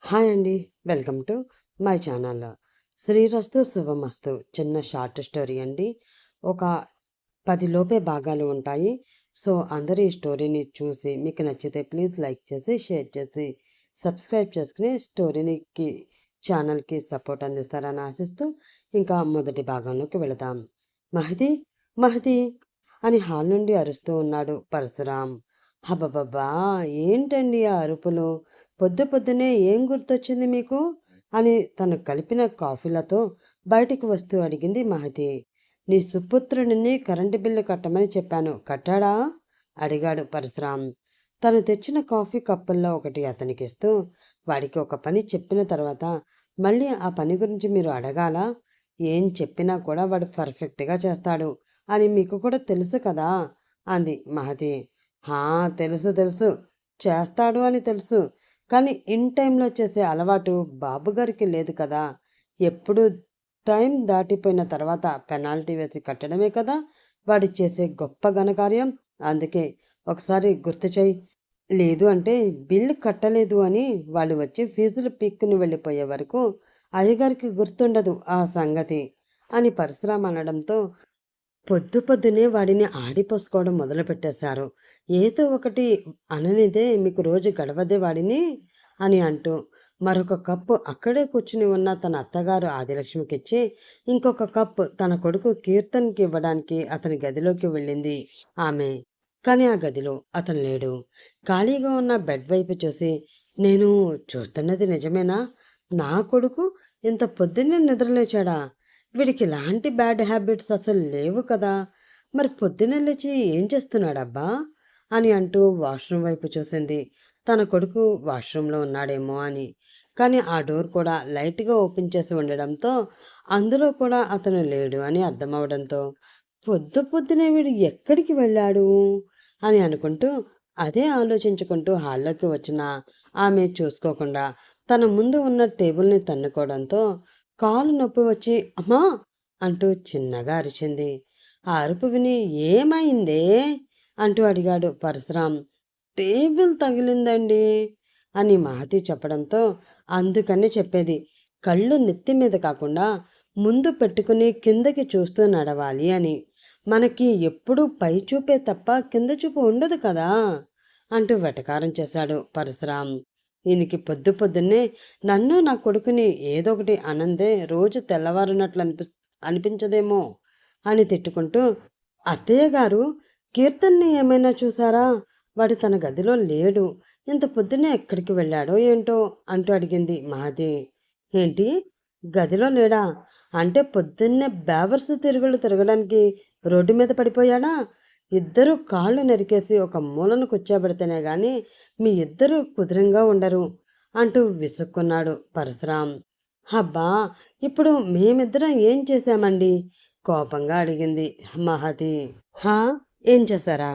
Hi అండి. Welcome to my channel. శ్రీరస్తు శుభమస్తు చిన్న షార్ట్ స్టోరీ అండి. ఒక 10 లోపే భాగాలు ఉంటాయి. సో, అందరూ ఈ స్టోరీని చూసి మీకు నచ్చితే ప్లీజ్ లైక్ చేసి, షేర్ చేసి, సబ్స్క్రైబ్ చేసుకుని ఛానల్‌కి సపోర్ట్ అందిస్తారని ఆశిస్తూ ఇంకా మొదటి భాగంలోకి వెళదాం. మహదీ! మహదీ! అని హాల్ నుండి అరుస్తూ ఉన్నాడు పరశురాం. అబ్బబ్బబ్బా! ఏంటండి ఆ అరుపులు? పొద్దు పొద్దున్నే ఏం గుర్తొచ్చింది మీకు? అని తను కలిపిన కాఫీలతో బయటికి వస్తూ అడిగింది మహతి. నీ సుపుత్రుడిని కరెంటు బిల్లు కట్టమని చెప్పాను. కట్టాడా? అడిగాడు పరశురాం. తను తెచ్చిన కాఫీ కప్పుల్లో ఒకటి అతనికిస్తూ, వాడికి ఒక పని చెప్పిన తర్వాత మళ్ళీ ఆ పని గురించి మీరు అడగాలా? ఏం చెప్పినా కూడా వాడు పర్ఫెక్ట్‌గా చేస్తాడు అని మీకు కూడా తెలుసు కదా! అంది మహతి. హా! తెలుసు తెలుసు. చేస్తాడు అని తెలుసు. కానీ ఇన్ టైంలో చేసే అలవాటు బాబుగారికి లేదు కదా! ఎప్పుడు టైం దాటిపోయిన తర్వాత పెనాల్టీ వేసి కట్టడమే కదా వాడి చేసే గొప్ప ఘనకార్యం. అందుకే ఒకసారి గుర్తు చెయ్యి. లేదు అంటే బిల్లు కట్టలేదు అని వాళ్ళు వచ్చి ఫీజులు పీక్కుని వెళ్ళిపోయే వరకు అయ్యగారికి గుర్తుండదు ఆ సంగతి అని పరశురాం అనడంతో పొద్దు పొద్దునే వాడిని ఆడిపోసుకోవడం మొదలుపెట్టేశారు. ఏదో ఒకటి అననిదే మీకు రోజు గడవదే వాడిని అని అంటూ మరొక కప్పు అక్కడే కూర్చుని ఉన్న తన అత్తగారు ఆదిలక్ష్మికిచ్చి ఇంకొక కప్పు తన కొడుకు కీర్తన్కి ఇవ్వడానికి అతని గదిలోకి వెళ్ళింది ఆమె. కానీ ఆ గదిలో అతను లేడు. ఖాళీగా ఉన్న బెడ్ వైపు చూసి, నేను చూస్తున్నది నిజమేనా? నా కొడుకు ఇంత పొద్దున్నే నిద్రలేచాడా? వీడికి ఇలాంటి బ్యాడ్ హ్యాబిట్స్ అసలు లేవు కదా! మరి పొద్దున్నే లేచి ఏం చేస్తున్నాడబ్బా? అని అంటూ వాష్‌రూమ్ వైపు చూసింది. తన కొడుకు వాష్‌రూమ్‌లో ఉన్నాడేమో అని. కానీ ఆ డోర్ కూడా లైట్‌గా ఓపెన్ చేసి ఉండడంతో అందులో కూడా అతను లేడు అని అర్థమవడంతో పొద్దు పొద్దునే వీడు ఎక్కడికి వెళ్ళాడు? అని అనుకుంటూ అదే ఆలోచించుకుంటూ హాల్లోకి వచ్చిన ఆమె చూసుకోకుండా తన ముందు ఉన్న టేబుల్‌ని తన్నుకోవడంతో కాలు నొప్పి వచ్చి అమ్మా! అంటూ చిన్నగా అరిచింది. ఆ అరుపు విని ఏమైందే? అంటూ అడిగాడు పరశురాం. టేబుల్ తగిలిందండి అని మహతి చెప్పడంతో అందుకని చెప్పేది. కళ్ళు నెత్తి మీద కాకుండా ముందు పెట్టుకుని కిందకి చూస్తూ నడవాలి అని. మనకి ఎప్పుడూ పై చూపే తప్ప కింద చూపు ఉండదు కదా! అంటూ వెటకారం చేశాడు పరశురాం. ఈయనకి పొద్దు పొద్దున్నే నన్ను నా కొడుకుని ఏదో ఒకటి అనందే రోజు తెల్లవారునట్లు అనిపించదేమో అని తిట్టుకుంటూ అత్తయ్య గారు కీర్తన్ని ఏమైనా చూసారా? వాడు తన గదిలో లేడు. ఇంత పొద్దున్నే ఎక్కడికి వెళ్ళాడో ఏంటో అంటూ అడిగింది మహతి. ఏంటి? గదిలో లేడా? అంటే పొద్దున్నే బేవర్సు తిరుగుళ్ళు తిరగడానికి రోడ్డు మీద పడిపోయాడా? ఇద్దరూ కాళ్ళు నరికేసి ఒక మూలను కూర్చోబెడితేనే గాని మీ ఇద్దరూ కుదురంగా ఉండరు అంటూ విసుక్కున్నాడు పరశురాం. అబ్బా! ఇప్పుడు మేమిద్దరం ఏం చేశామండి? కోపంగా అడిగింది మహతి. హా! ఏం చేశారా?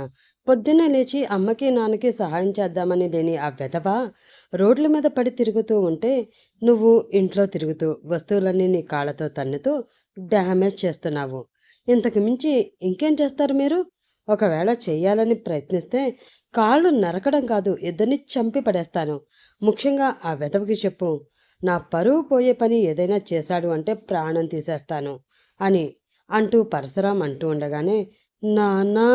పొద్దున్నే లేచి అమ్మకి, నాన్నకి సహాయం చేద్దామని లేని ఆ వెధవ రోడ్ల మీద పడి తిరుగుతూ ఉంటే, నువ్వు ఇంట్లో తిరుగుతూ వస్తువులన్నీ నీ కాళ్ళతో తన్నుతూ డ్యామేజ్ చేస్తున్నావు. ఇంతకు మించి ఇంకేం చేస్తారు మీరు? ఒకవేళ చెయ్యాలని ప్రయత్నిస్తే కాళ్ళు నరకడం కాదు, ఇద్దరిని చంపి పడేస్తాను. ముఖ్యంగా ఆ వెధవకి చెప్పు. నా పరువు పోయే పని ఏదైనా చేశాడు అంటే ప్రాణం తీసేస్తాను అని అంటూ పరశురాం అంటూ ఉండగానే నాన్నా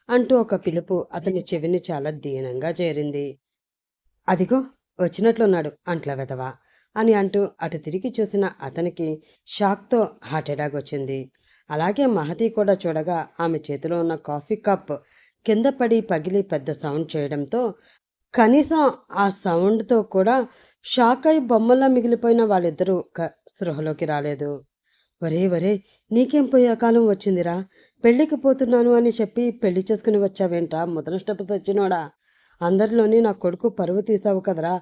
అంటూ ఒక పిలుపు అతని చెవిని చాలా దీనంగా చేరింది. అదిగో వచ్చినట్లున్నాడు అంట్ల వెధవ అని అంటూ అటు తిరిగి చూసిన అతనికి షాక్తో హార్ట్ అటాక్ వచ్చింది. అలాగే మహతి కూడా చూడగా ఆమె చేతిలో ఉన్న కాఫీ కప్ కింద పడి పగిలి పెద్ద సౌండ్ చేయడంతో కనీసం ఆ సౌండ్తో కూడా షాక్ అయి బొమ్మల్లా మిగిలిపోయిన వాళ్ళిద్దరూ స్పృహలోకి రాలేదు. ఒరే ఒరే నీకేం పోయే కాలం వచ్చిందిరా, పెళ్ళికి పోతున్నాను అని చెప్పి పెళ్లి చేసుకుని వచ్చావేంట్రా ముదనష్టపు తెచ్చినోడా, అందరిలోని నా కొడుకు పరువు తీసావు కదరా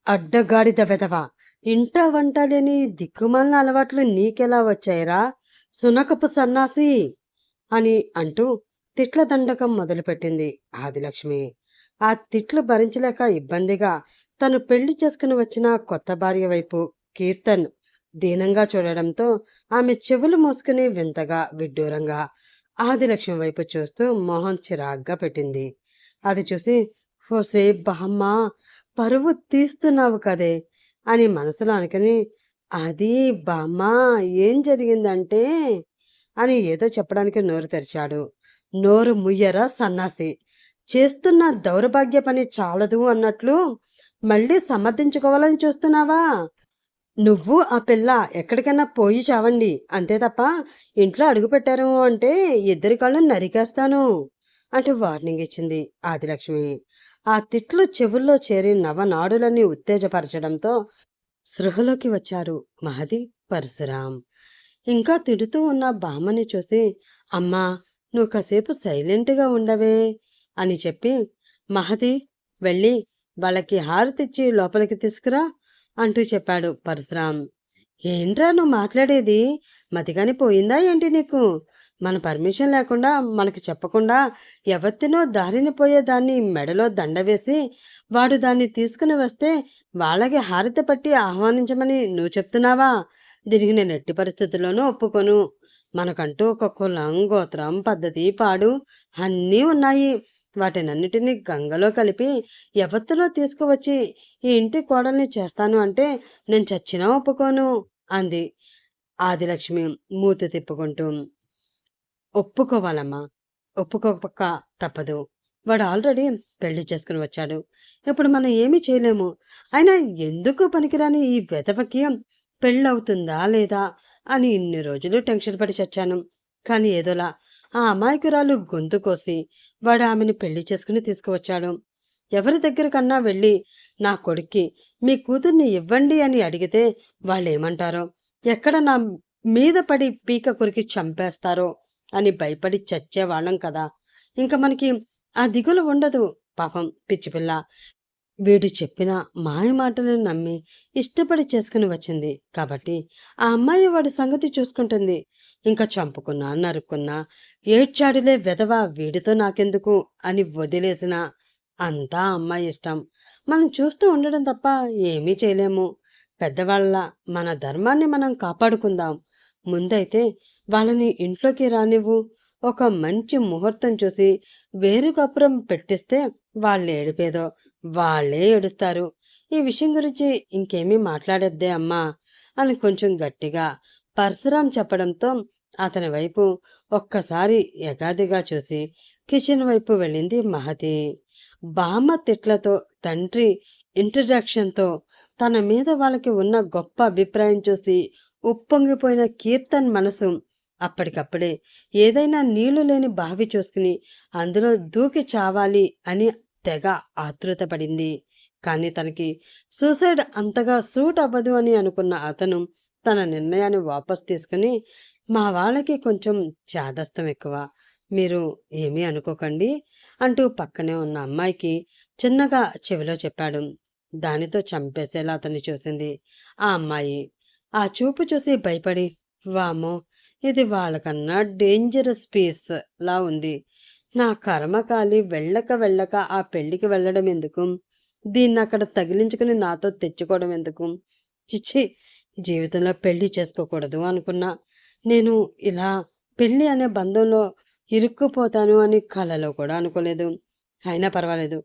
అడ్డగాడిద వెధవా, ఇంట వంట లేని దిక్కుమాలిన అలవాట్లు నీకెలా వచ్చాయిరా సునకపు సన్నాసి అని అంటూ తిట్ల దండకం మొదలుపెట్టింది ఆదిలక్ష్మి. ఆ తిట్లు భరించలేక ఇబ్బందిగా తను పెళ్లి చేసుకుని వచ్చిన కొత్త భార్య వైపు కీర్తన్ దీనంగా చూడడంతో ఆమె చెవులు మూసుకుని వింతగా విడ్డూరంగా ఆదిలక్ష్మి వైపు చూస్తూ మొహం చిరాగ్గా పెట్టింది. అది చూసి హోసే బామ్మ పరువు తీస్తున్నావు కదే అని మనసులో అనుకుని, అది బామ్మ ఏం జరిగిందంటే అని ఏదో చెప్పడానికి నోరు తెరిచాడు. నోరు ముయ్యరా సన్నాసి! చేస్తున్న దౌర్భాగ్య పని చాలదు అన్నట్లు మళ్ళీ సమర్థించుకోవాలని చూస్తున్నావా? నువ్వు ఆ పిల్ల ఎక్కడికైనా పోయి చావండి. అంతే తప్ప ఇంట్లో అడుగుపెట్టారు అంటే ఇద్దరి కళ్ళు నరికేస్తాను అంటూ వార్నింగ్ ఇచ్చింది ఆదిలక్ష్మి. ఆ తిట్లు చెవుల్లో చేరి నవనాడులని ఉత్తేజపరచడంతో స్పృహలోకి వచ్చారు మహది, పరశురాం. ఇంకా తిడుతూ ఉన్న బామ్మని చూసి, అమ్మా నువ్వు కాసేపు సైలెంట్గా ఉండవే అని చెప్పి, మహది వెళ్ళి వాళ్ళకి హారతిచ్చి లోపలికి తీసుకురా అంటూ చెప్పాడు పరశురాం. ఏంట్రా నువ్వు మాట్లాడేది? మతిగాని పోయిందా ఏంటి నీకు? మన పర్మిషన్ లేకుండా మనకి చెప్పకుండా ఎవరినో దారిని పోయేదాన్ని మెడలో దండ వేసి వాడు దాన్ని తీసుకుని వస్తే వాళ్ళకి హారతి పట్టి ఆహ్వానించమని నువ్వు చెప్తున్నావా? దీనికి నేను ఎట్టి పరిస్థితుల్లోనూ ఒప్పుకోను. మనకంటూ ఒక కులం, గోత్రం, పద్ధతి, పాడు అన్నీ ఉన్నాయి. వాటినన్నిటినీ గంగలో కలిపి ఎవత్తులో తీసుకువచ్చి ఈ ఇంటి కోడల్ని చేస్తాను అంటే నేను చచ్చినా ఒప్పుకోను అంది ఆదిలక్ష్మి మూతి తిప్పుకుంటూ. ఒప్పుకోవాలమ్మా, ఒప్పుకోక తప్పదు. వాడు ఆల్రెడీ పెళ్లి చేసుకుని వచ్చాడు. ఇప్పుడు మనం ఏమీ చేయలేము. అయినా ఎందుకు పనికిరాని ఈ వెధవకి పెళ్ళవుతుందా లేదా అని ఇన్ని రోజులు టెన్షన్ పడి చచ్చాను. కానీ ఏదోలా ఆ అమాయకురాలు గొంతు కోసి వాడు ఆమెను పెళ్లి చేసుకుని తీసుకువచ్చాడు. ఎవరి దగ్గరకన్నా వెళ్ళి నా కొడుక్కి మీ కూతుర్ని ఇవ్వండి అని అడిగితే వాళ్ళేమంటారో, ఎక్కడ నా మీద పడి పీక కొరికి చంపేస్తారో అని భయపడి చచ్చేవాళ్ళం కదా. ఇంక మనకి ఆ దిగులు ఉండదు. పాపం పిచ్చిపిల్ల వీడు చెప్పిన మాయ మాటలను నమ్మి ఇష్టపడి చేసుకుని వచ్చింది కాబట్టి ఆ అమ్మాయి వాడి సంగతి చూసుకుంటుంది. ఇంకా చంపుకున్నా నరుక్కున్నా ఏడ్చాడులే వెధవ వీడితో నాకెందుకు అని వదిలేసిన అంతా అమ్మాయి ఇష్టం. మనం చూస్తూ ఉండడం తప్ప ఏమీ చేయలేము. పెద్దవాళ్ళ మన ధర్మాన్ని మనం కాపాడుకుందాం. ముందైతే వాళ్ళని ఇంట్లోకి రానివ్వు. ఒక మంచి ముహూర్తం చూసి వేరుకపురం పెట్టిస్తే వాళ్ళు ఏడిపేదో వాళ్ళే ఏడుస్తారు. ఈ విషయం గురించి ఇంకేమీ మాట్లాడొద్దే అమ్మా అని కొంచెం గట్టిగా పరశురాం చెప్పడంతో అతని వైపు ఒక్కసారి ఎగాదిగా చూసి కిచెన్ వైపు వెళ్ళింది మహతి. బామ్మ తిట్లతో, తండ్రి ఇంట్రడక్షన్తో తన మీద వాళ్ళకి ఉన్న గొప్ప అభిప్రాయం చూసి ఉప్పొంగిపోయిన కీర్తన్ మనసు అప్పటికప్పుడే ఏదైనా నీళ్లు లేని బావి చూసుకుని అందులో దూకి చావాలి అని తెగ ఆతృతపడింది. కానీ తనకి సూసైడ్ అంతగా సూట్ అవ్వదు అని అనుకున్న అతను తన నిర్ణయాన్ని వాపస్ తీసుకుని, మా వాళ్ళకి కొంచెం చాదస్తం ఎక్కువ, మీరు ఏమీ అనుకోకండి అంటూ పక్కనే ఉన్న అమ్మాయికి చిన్నగా చెవిలో చెప్పాడు. దానితో చంపేసేలా అతన్ని చూసింది ఆ అమ్మాయి. ఆ చూపు చూసి భయపడి, వామో ఇది వాళ్ళకన్నా డేంజరస్ పీస్ లా ఉంది. నా కర్మకాలి వెళ్ళక వెళ్ళక ఆ పెళ్లికి వెళ్ళడం ఎందుకు? దీన్నక్కడ తగిలించుకుని నాతో తెచ్చుకోవడం ఎందుకు? చిచ్చి, జీవితంలో పెళ్లి చేసుకోకూడదు అనుకున్నా. నేను ఇలా పెళ్లి అనే బంధంలో ఇరుక్కుపోతాను అని కలలో కూడా అనుకోలేదు. అయినా పర్వాలేదు,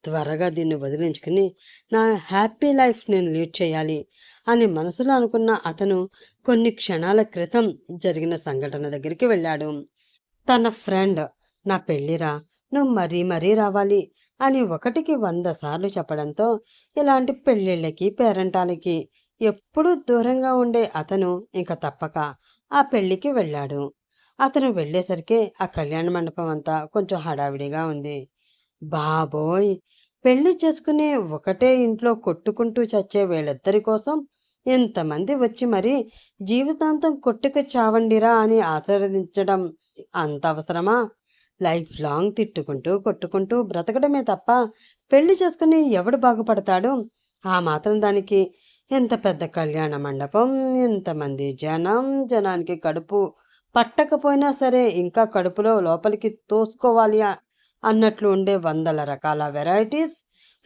త్వరగా దీన్ని వదిలించుకుని నా హ్యాపీ లైఫ్ నేను లీడ్ చేయాలి అని మనసులో అనుకున్న అతను కొన్ని క్షణాల క్రితం జరిగిన సంఘటన దగ్గరికి వెళ్ళాడు. తన ఫ్రెండ్, నా పెళ్ళిరా, నువ్వు మరీ మరీ రావాలి అని 1కి 100 సార్లు చెప్పడంతో ఇలాంటి పెళ్ళిళ్ళకి పేరంటాలకి ఎప్పుడూ దూరంగా ఉండే అతను ఇంక తప్పక ఆ పెళ్లికి వెళ్ళాడు. అతను వెళ్ళేసరికి ఆ కళ్యాణ మండపం అంతా కొంచెం హడావిడిగా ఉంది. బాబోయ్, పెళ్లి చేసుకుని ఒకటే ఇంట్లో కొట్టుకుంటూ చచ్చే వీళ్ళిద్దరి కోసం ఇంతమంది వచ్చి మరీ జీవితాంతం కొట్టుకు చావండిరా అని ఆశీర్వదించడం అంత అవసరమా? లైఫ్ లాంగ్ తిట్టుకుంటూ కొట్టుకుంటూ బ్రతకడమే తప్ప పెళ్లి చేసుకుని ఎవడు బాగుపడతాడు? ఆ మాత్రం దానికి ఎంత పెద్ద కళ్యాణ మండపం, ఎంతమంది జనం, జనానికి కడుపు పట్టకపోయినా సరే ఇంకా కడుపులో లోపలికి తోసుకోవాలి అన్నట్లు ఉండే వందల రకాల వెరైటీస్.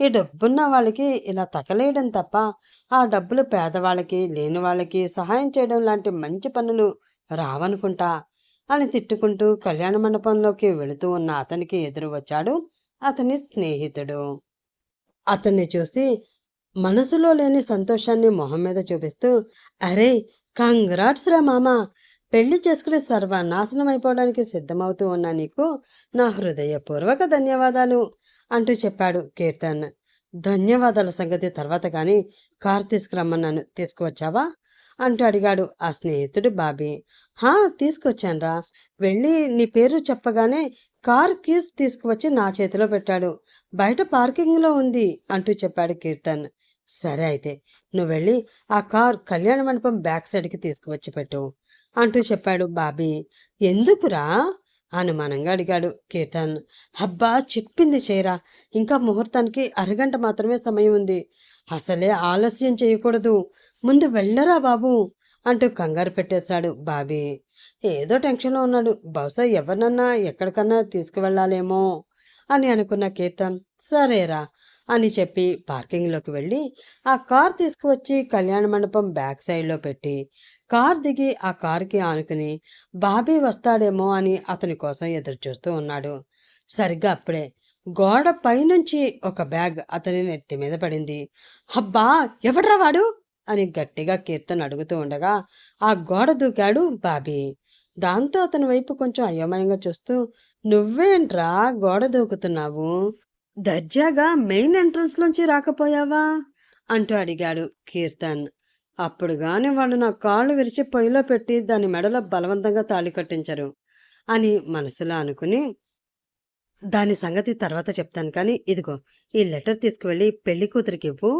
ఈ డబ్బున్న వాళ్ళకి ఇలా తగలేయడం తప్ప ఆ డబ్బులు పేదవాళ్ళకి, లేని వాళ్ళకి సహాయం చేయడం లాంటి మంచి పనులు రావనుకుంటా అని తిట్టుకుంటూ కళ్యాణ మండపంలోకి వెళుతూ ఉన్న అతనికి ఎదురు వచ్చాడు అతని స్నేహితుడు. అతన్ని చూసి, మనసులో లేని సంతోషాన్ని మొహం మీద చూపిస్తూ, అరే కంగ్రాట్స్ రా మామ, పెళ్లి చేసుకుని సర్వనాశనం అయిపోవడానికి సిద్ధమవుతూ ఉన్న నీకు నా హృదయపూర్వక ధన్యవాదాలు అంటూ చెప్పాడు కీర్తన్. ధన్యవాదాల సంగతి తర్వాత కానీ కార్ తీసుకురమ్మన్నాను, తీసుకువచ్చావా అంటూ అడిగాడు ఆ స్నేహితుడు బాబీ. హా, తీసుకొచ్చాన్రా. వెళ్ళి నీ పేరు చెప్పగానే కార్ కీస్ తీసుకువచ్చి నా చేతిలో పెట్టాడు. బయట పార్కింగ్లో ఉంది అంటూ చెప్పాడు కీర్తన్. సరే అయితే నువ్వు వెళ్ళి ఆ కార్ కళ్యాణ మండపం బ్యాక్ సైడ్కి తీసుకువచ్చి పెట్టు అంటూ చెప్పాడు బాబీ. ఎందుకురా అనుమానంగా అడిగాడు కీర్తన్. అబ్బా, చెప్పింది చేయరా, ఇంకా ముహూర్తానికి అరగంట మాత్రమే సమయం ఉంది, అసలే ఆలస్యం చేయకూడదు, ముందు వెళ్ళరా బాబు అంటూ కంగారు పెట్టేశాడు బాబీ. ఏదో టెన్షన్లో ఉన్నాడు, బహుశా ఎవరినన్నా ఎక్కడికన్నా తీసుకువెళ్ళాలేమో అని అనుకున్న కీర్తన్ సరేరా అని చెప్పి పార్కింగ్లోకి వెళ్ళి ఆ కార్ తీసుకువచ్చి కళ్యాణ మండపం బ్యాక్ సైడ్లో పెట్టి కార్ దిగి ఆ కారుకి ఆనుకుని బాబీ వస్తాడేమో అని అతని కోసం ఎదురు చూస్తూ ఉన్నాడు. సరిగ్గా అప్పుడే గోడ పైనుంచి ఒక బ్యాగ్ అతని నెత్తి మీద పడింది. అబ్బా, ఎవడ్రా వాడు అని గట్టిగా కీర్తన్ అడుగుతూ ఉండగా ఆ గోడ దూకాడు బాబీ. దాంతో అతని వైపు కొంచెం అయోమయంగా చూస్తూ, నువ్వేంట్రా గోడ దూకుతున్నావు, దర్జాగా మెయిన్ ఎంట్రన్స్ లోంచి రాకపోయావా అంటూ అడిగాడు కీర్తన్. అప్పుడు గాని వాళ్ళు నా కాళ్ళు విరిచి పొయ్యిలో పెట్టి దాని మెడలో బలవంతంగా తాళి కట్టించరు అని మనసులో అనుకుని, దాని సంగతి తర్వాత చెప్తాను కానీ ఇదిగో ఈ లెటర్ తీసుకువెళ్ళి పెళ్లి కూతురికి ఇవ్వు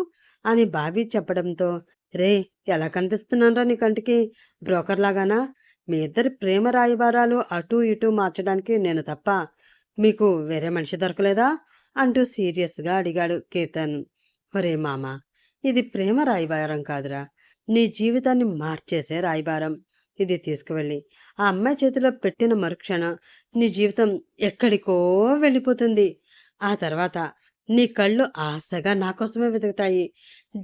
అని బాబీ చెప్పడంతో, రే ఎలా కనిపిస్తున్నానరా నీ కంటికి, బ్రోకర్ లాగానా, మీ ఇద్దరి ప్రేమ రాయబారాలు అటూ ఇటూ మార్చడానికి నేను తప్ప మీకు వేరే మనిషి దొరకలేదా అంటూ సీరియస్గా అడిగాడు కీర్తన్. ఒరే మామ, ఇది ప్రేమ రాయబారం కాదురా, నీ జీవితాన్ని మార్చేసే రాయబారం. ఇది తీసుకువెళ్ళి ఆ అమ్మాయి చేతిలో పెట్టిన మరుక్షణం నీ జీవితం ఎక్కడికో వెళ్ళిపోతుంది. ఆ తర్వాత నీ కళ్ళు ఆశగా నా కోసమే వెతుకుతాయి.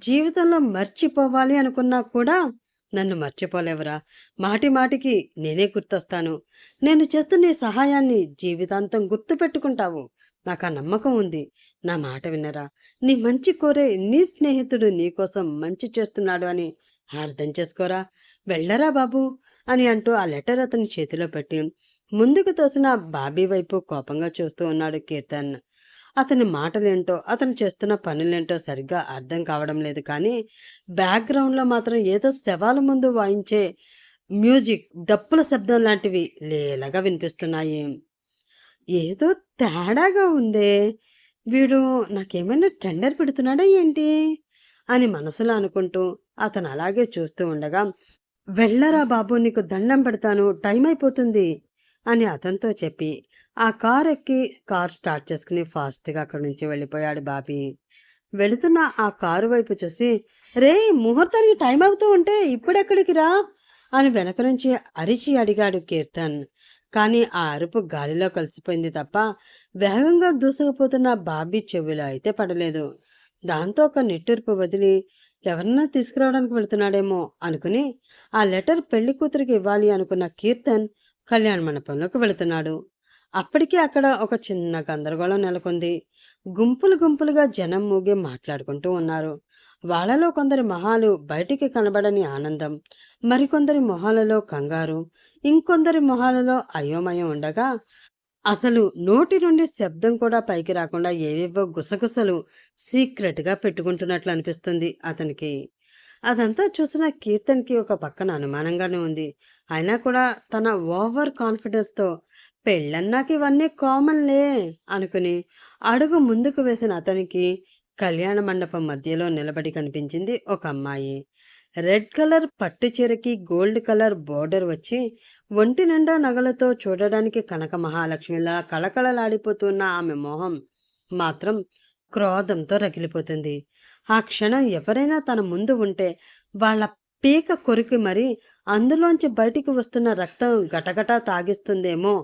జీవితంలో మర్చిపోవాలి అనుకున్నా కూడా నన్ను మర్చిపోలేవురా. మాటి మాటికి నేనే గుర్తొస్తాను. నేను చేస్తున్న ఈ సహాయాన్ని జీవితాంతం గుర్తు పెట్టుకుంటావు. నాకు ఆ నమ్మకం ఉంది. నా మాట వినరా. నీ మంచి కోరే నీ స్నేహితుడు నీకోసం మంచి చేస్తున్నాడు అని అర్థం చేసుకోరా. వెళ్ళరా బాబు అని అంటూ ఆ లెటర్ అతని చేతిలో పెట్టి ముందుకు తోసిన బాబీ వైపు కోపంగా చూస్తూ ఉన్నాడు కీర్తన్. అతని మాటలేంటో అతను చేస్తున్న పనులేంటో సరిగ్గా అర్థం కావడం లేదు కానీ బ్యాక్గ్రౌండ్లో మాత్రం ఏదో శవాల ముందు వాయించే మ్యూజిక్, డప్పుల శబ్దం లాంటివి లేలగా వినిపిస్తున్నాయి. ఏదో తేడాగా ఉందే, వీడు నాకేమైనా టెండర్ పెడుతున్నాడా ఏంటి అని మనసులో అనుకుంటూ అతను అలాగే చూస్తూ ఉండగా, వెళ్ళరా బాబు, నీకు దండం పెడతాను, టైం అయిపోతుంది అని అతనితో చెప్పి ఆ కార్ ఎక్కి కార్ స్టార్ట్ చేసుకుని ఫాస్ట్గా అక్కడి నుంచి వెళ్ళిపోయాడు బాబీ. వెళుతున్న ఆ కారు వైపు చూసి, రే ముహూర్తానికి టైం అవుతూ ఉంటే ఇప్పుడెక్కడికి రా అని వెనక నుంచి అరిచి అడిగాడు కీర్తన్. కానీ ఆ అరుపు గాలిలో కలిసిపోయింది తప్ప వేగంగా దూసుకుపోతున్న బాబీ చెవిలో అయితే పడలేదు. దాంతో ఒక నిట్టూర్పు వదిలి ఎవరన్నా తీసుకురావడానికి వెళుతున్నాడేమో అనుకుని ఆ లెటర్ పెళ్లి కూతురికి ఇవ్వాలి అనుకున్న కీర్తన్ కళ్యాణ మండపంలోకి వెళుతున్నాడు. అప్పటికే అక్కడ ఒక చిన్న గందరగోళం నెలకొంది. గుంపులు గుంపులుగా జనం మూగి మాట్లాడుకుంటూ ఉన్నారు. వాళ్ళలో కొందరి మొహాలు బయటికి కనబడని ఆనందం, మరికొందరి మొహాలలో కంగారు, ఇంకొందరి మొహాలలో అయోమయం ఉండగా అసలు నోటి నుండి శబ్దం కూడా పైకి రాకుండా ఏవేవో గుసగుసలు సీక్రెట్గా పెట్టుకుంటున్నట్లు అనిపిస్తుంది అతనికి. అదంతా చూసిన కీర్తన్కి ఒక పక్కన అనుమానంగానే ఉంది. అయినా కూడా తన ఓవర్ కాన్ఫిడెన్స్తో పెళ్ళన్నాక ఇవన్నీ కామన్లే అనుకుని అడుగు ముందుకు వేసిన అతనికి కళ్యాణ మండపం మధ్యలో నిలబడి కనిపించింది ఒక అమ్మాయి. రెడ్ కలర్ పట్టు చీరకి గోల్డ్ కలర్ బోర్డర్ వచ్చి ఒంటి నిండా నగలతో చూడడానికి కనక మహాలక్ష్మిలా కళకళలాడిపోతున్న ఆమె మొహం మాత్రం క్రోధంతో రగిలిపోతుంది. ఆ క్షణం ఎవరైనా తన ముందు ఉంటే వాళ్ళ పీక కొరికి మరి అందులోంచి బయటికి వస్తున్న రక్తం గటగటా తాగిస్తుందేమో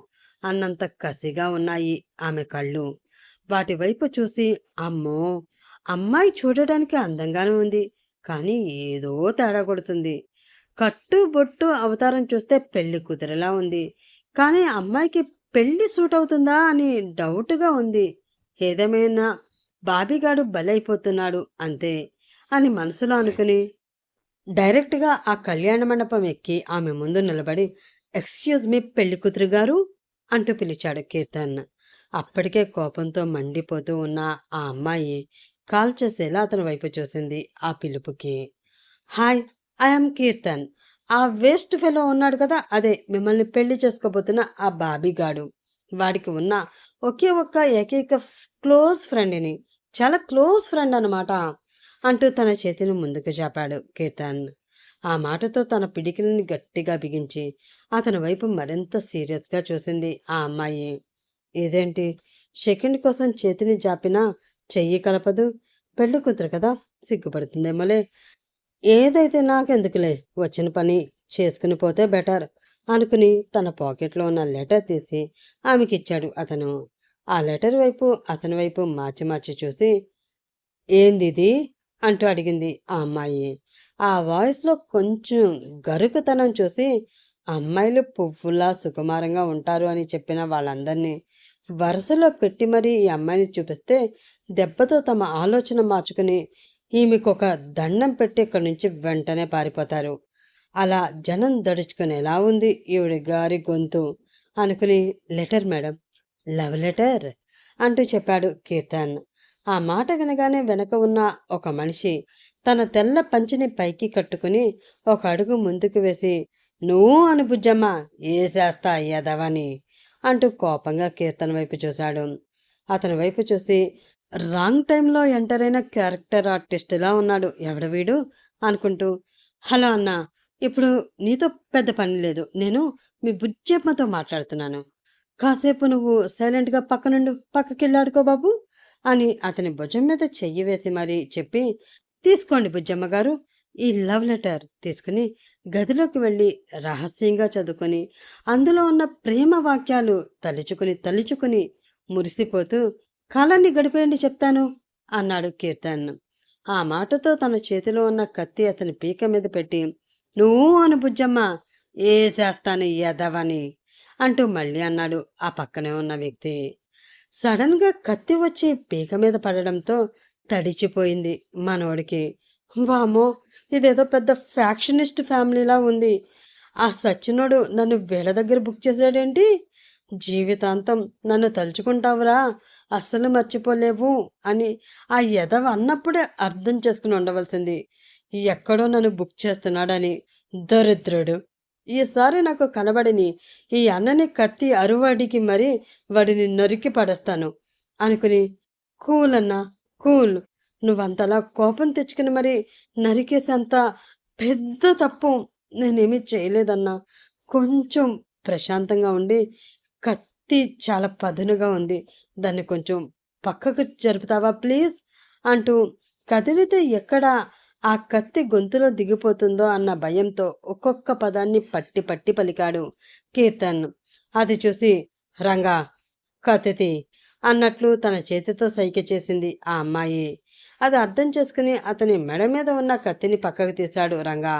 అన్నంత కసిగా ఉన్నాయి ఆమె కళ్ళు. వాటి వైపు చూసి, అమ్మో, అమ్మాయి చూడడానికి అందంగానే ఉంది, కానీ ఏదో తేడా కొడుతుంది. కట్టు బొట్టు అవతారం చూస్తే పెళ్లి కూతురిలా ఉంది, కానీ అమ్మాయికి పెళ్లి సూట్ అవుతుందా అని డౌట్గా ఉంది. ఏదేమైనా బాబీగాడు బలైపోతున్నాడు అంతే. అని మనసులో అనుకుని డైరెక్ట్‌గా ఆ కళ్యాణ మండపం ఎక్కి ఆమె ముందు నిలబడి, "ఎక్స్‌క్యూజ్ మీ పెళ్లికూతురు గారు" అంటూ పిలిచాడు కీర్తన్. అప్పటికే కోపంతో మండిపోతూ ఉన్న ఆ అమ్మాయి కాల్చేసేలా అతని వైపు చూసింది ఆ పిలుపుకి. "హాయ్! I am kirtan. ఆ వేస్ట్ ఫెలో ఉన్నాడు కదా! అదే మిమ్మల్ని పెళ్లి చేసుకోబోతున్న ఆ బాబీగాడు. వాడికి ఉన్న ఒకే ఒక్క ఏకైక క్లోజ్ ఫ్రెండ్‌ని. చాలా క్లోజ్ ఫ్రెండ్ అనమాట" అంటూ తన చేతిని ముందుకు చాపాడు కీర్తన్. ఆ మాటతో తన పిడికిలిని గట్టిగా బిగించి అతని వైపు మరింత సీరియస్‌గా చూసింది ఆ అమ్మాయి. ఇదేంటి సెకండ్ కోసం చేతిని జాపినా చెయ్యి కలపదు. పెళ్లి కూతురు కదా! సిగ్గుపడుతుందేమోలే. ఏదైతే నాకెందుకులే, వచ్చిన పని చేసుకుని పోతే బెటర్ అనుకుని తన పాకెట్లో ఉన్న లెటర్ తీసి ఆమెకిచ్చాడు అతను. ఆ లెటర్ వైపు అతని వైపు మార్చి మార్చి చూసి, ఏందిది అంటూ అడిగింది ఆ అమ్మాయి. ఆ వాయిస్లో కొంచెం గరుకుతనం చూసి, అమ్మాయిలు పువ్వులా సుకుమారంగా ఉంటారు అని చెప్పిన వాళ్ళందరినీ వరుసలో పెట్టి మరీ ఈ అమ్మాయిని చూపిస్తే దెబ్బతో తమ ఆలోచన మార్చుకుని ఈమెకొక దండం పెట్టి ఇక్కడి నుంచి వెంటనే పారిపోతారు. అలా జనం దడుచుకునేలా ఉంది ఈవిడ గారి గొంతు అనుకుని, లెటర్ మేడం, లవ్ లెటర్ అంటూ చెప్పాడు కీర్తన్. ఆ మాట వినగానే వెనక ఉన్న ఒక మనిషి తన తెల్ల పంచిని పైకి కట్టుకుని ఒక అడుగు ముందుకు వేసి, నువ్వు అను బుజ్జమ్మ, ఏసేస్తా ఎదవని అంటూ కోపంగా కీర్తన్ వైపు చూశాడు. అతని వైపు చూసి, రాంగ్ టైంలో ఎంటర్ అయిన క్యారెక్టర్ ఆర్టిస్ట్‌లా ఉన్నాడు. ఎవడు వీడు అనుకుంటూ, హలో అన్నా, ఇప్పుడు నీతో పెద్ద పని లేదు. నేను మీ బుజ్జమ్మతో మాట్లాడుతున్నాను. కాసేపు నువ్వు సైలెంట్‌గా పక్కనుండు. పక్కకెళ్ళి బాబు అని అతని భుజం మీద చెయ్యి వేసి మరీ చెప్పి, తీసుకోండి బుజ్జమ్మ గారు ఈ లవ్ లెటర్ తీసుకుని గదిలోకి వెళ్ళి రహస్యంగా చదువుకొని అందులో ఉన్న ప్రేమ వాక్యాలు తలుచుకుని తలుచుకుని మురిసిపోతూ కాలాన్ని గడిపేయండి చెప్తాను అన్నాడు కీర్తన్. ఆ మాటతో తన చేతిలో ఉన్న కత్తి అతని పీక మీద పెట్టి, నువ్వు అను బుజ్జమ్మ, ఏసేస్తాను ఎదవని అంటూ మళ్ళీ అన్నాడు ఆ పక్కనే ఉన్న వ్యక్తి. సడన్‌గా కత్తి వచ్చి పీక మీద పడడంతో తడిచిపోయింది మనవడికి. వామ్మో! ఇదేదో పెద్ద ఫ్యాక్షనిస్ట్ ఫ్యామిలీలా ఉంది. ఆ సచ్చినోడు నన్ను వీళ్ళ దగ్గర బుక్ చేసాడేంటి? జీవితాంతం నన్ను తలుచుకుంటావురా, అస్సలు మర్చిపోలేవు అని ఆ ఎదవ అన్నప్పుడే అర్థం చేసుకుని ఉండవలసింది. ఎక్కడో నన్ను బుక్ చేస్తున్నాడని. దరిద్రుడు! ఈసారి నాకు కనబడని ఈ అన్నని కత్తి అరువడికి మరీ వాడిని నరికి పడేస్తాను అనుకుని, కూల్ అన్నా, కూల్. నువ్వంతలా కోపం తెచ్చుకుని మరి నరికేసేంత పెద్ద తప్పు నేనేమీ చేయలేదన్నా. కొంచెం ప్రశాంతంగా ఉండి, కత్తి చాలా పదునుగా ఉంది. దాన్ని కొంచెం పక్కకు జరుపుతావా ప్లీజ్ అంటూ కదిలితే ఎక్కడ ఆ కత్తి గొంతులో దిగిపోతుందో అన్న భయంతో ఒక్కొక్క పదాన్ని పట్టి పట్టి పలికాడు కీర్తన్. అది చూసి, రంగా కత్తితి అన్నట్లు తన చేతితో సైగ చేసింది ఆ అమ్మాయి. అది అర్థం చేసుకుని అతని మెడ మీద ఉన్న కత్తిని పక్కకు తీశాడు రంగా.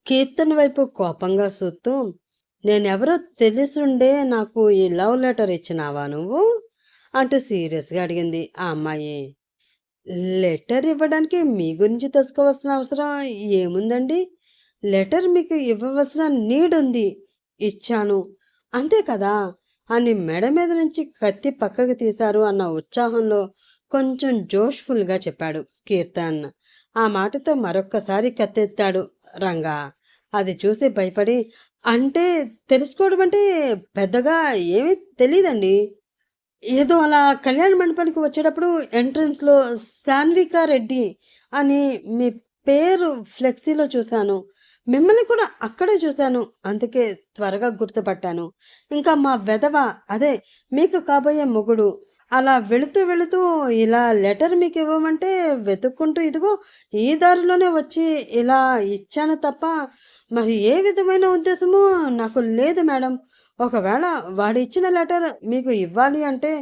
కీర్తన్ వైపు కోపంగా చూస్తూ, నేనెవరో తెలిసుండే నాకు ఈ లవ్ లెటర్ ఇచ్చినావా నువ్వు అంటూ సీరియస్గా అడిగింది ఆ అమ్మాయి. లెటర్ ఇవ్వడానికి మీ గురించి తెలుసుకోవాల్సిన అవసరం ఏముందండి? లెటర్ మీకు ఇవ్వవలసిన నీడ్ ఉంది. ఇచ్చాను. అంతే కదా! అని మెడ మీద నుంచి కత్తి పక్కకు తీశారు అన్న ఉత్సాహంలో కొంచెం జోష్‌ఫుల్‌గా చెప్పాడు కీర్తన్. ఆ మాటతో మరొక్కసారి కత్తెత్తాడు రంగా. అది చూసి భయపడి, అంటే తెలుసుకోవడం అంటే పెద్దగా ఏమీ తెలీదండి. ఏదో అలా కళ్యాణ మండపానికి వచ్చేటప్పుడు ఎంట్రన్స్‌లో సాన్విక రెడ్డి అని మీ పేరు ఫ్లెక్సీలో చూశాను. మిమ్మల్ని కూడా అక్కడే చూశాను. అందుకే త్వరగా గుర్తుపట్టాను. ఇంకా మా వెధవ అదే మీకు కాబోయే మొగుడు అలా వెళుతూ వెళుతూ ఇలా లెటర్ మీకు ఇవ్వమంటే వెతుక్కుంటూ ఇదిగో ఈ దారిలోనే వచ్చి ఇలా ఇచ్చాను తప్ప మరి ఏ విధమైన ఉద్దేశము నాకు లేదు మేడం. ఒకవేళ వాడిచ్చిన లెటర్ మీకు ఇవ్వాలి అంటే,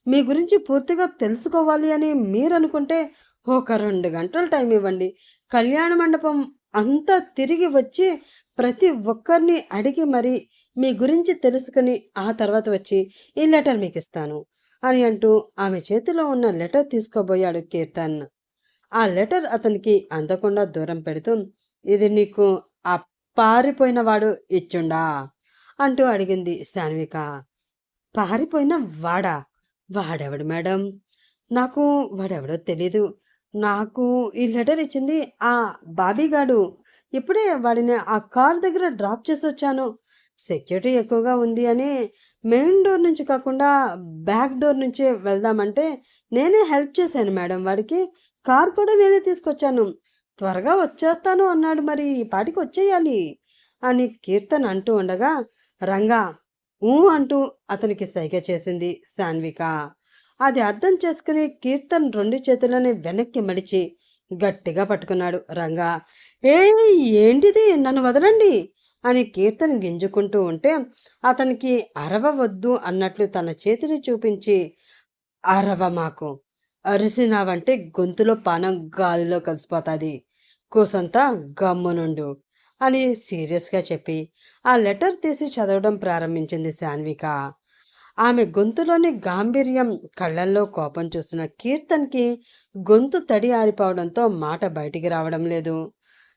మీ గురించి పూర్తిగా తెలుసుకోవాలి అని మీరనుకుంటే, ఒక 2 గంటలు టైం ఇవ్వండి. కళ్యాణ మండపం అంతా తిరిగి వచ్చి, ప్రతి ఒక్కరిని అడిగి మరి మీ గురించి తెలుసుకొని, ఆ తర్వాత వచ్చి ఈ లెటర్ మీకిస్తాను అని అంటూ ఆమె చేతిలో ఉన్న లెటర్ తీసుకోబోయాడు కీర్తన్. ఆ లెటర్ అతనికి అందకుండా దూరం పెడుతూ, ఇది నీకు ఆ పారిపోయిన వాడు ఇచ్చుండా అంటూ అడిగింది సాన్విక. పారిపోయిన వాడా? వాడెవడు మేడం? నాకు వాడెవడో తెలీదు. నాకు ఈ లెటర్ ఇచ్చింది ఆ బాబీగాడు. ఇప్పుడే వాడిని ఆ కార్ దగ్గర డ్రాప్ చేసొచ్చాను. సెక్యూరిటీ ఎక్కువగా ఉంది అని మెయిన్ డోర్ నుంచి కాకుండా బ్యాక్ డోర్ నుంచి వెళ్దామంటే నేనే హెల్ప్ చేశాను మేడం వాడికి. కార్ కూడా నేనే తీసుకొచ్చాను. త్వరగా వచ్చేస్తాను అన్నాడు, మరి ఈ పాటికి వచ్చేయాలి అని కీర్తన్ అంటూ ఉండగా, రంగా ఊ అంటూ అతనికి సైగ చేసింది సాన్విక. అది అర్థం చేసుకుని కీర్తన్ 2 చేతులని వెనక్కి మడిచి గట్టిగా పట్టుకున్నాడు రంగా. ఏ ఏంటిది, నన్ను వదలండి అని కీర్తన్ గింజుకుంటూ ఉంటే అతనికి అరవవద్దు అన్నట్లు తన చేతిని చూపించి, అరవ మాకు, అరిసినావంటే గొంతులో పానం గాలిలో కలిసిపోతుంది, కూసంతా గమ్మునుండు అని సీరియస్గా చెప్పి ఆ లెటర్ తీసి చదవడం ప్రారంభించింది సాన్విక. ఆమె గొంతులోని గాంభీర్యం, కళ్ళల్లో కోపం చూసిన కీర్తన్కి గొంతు తడి ఆరిపోవడంతో మాట బయటికి రావడం లేదు.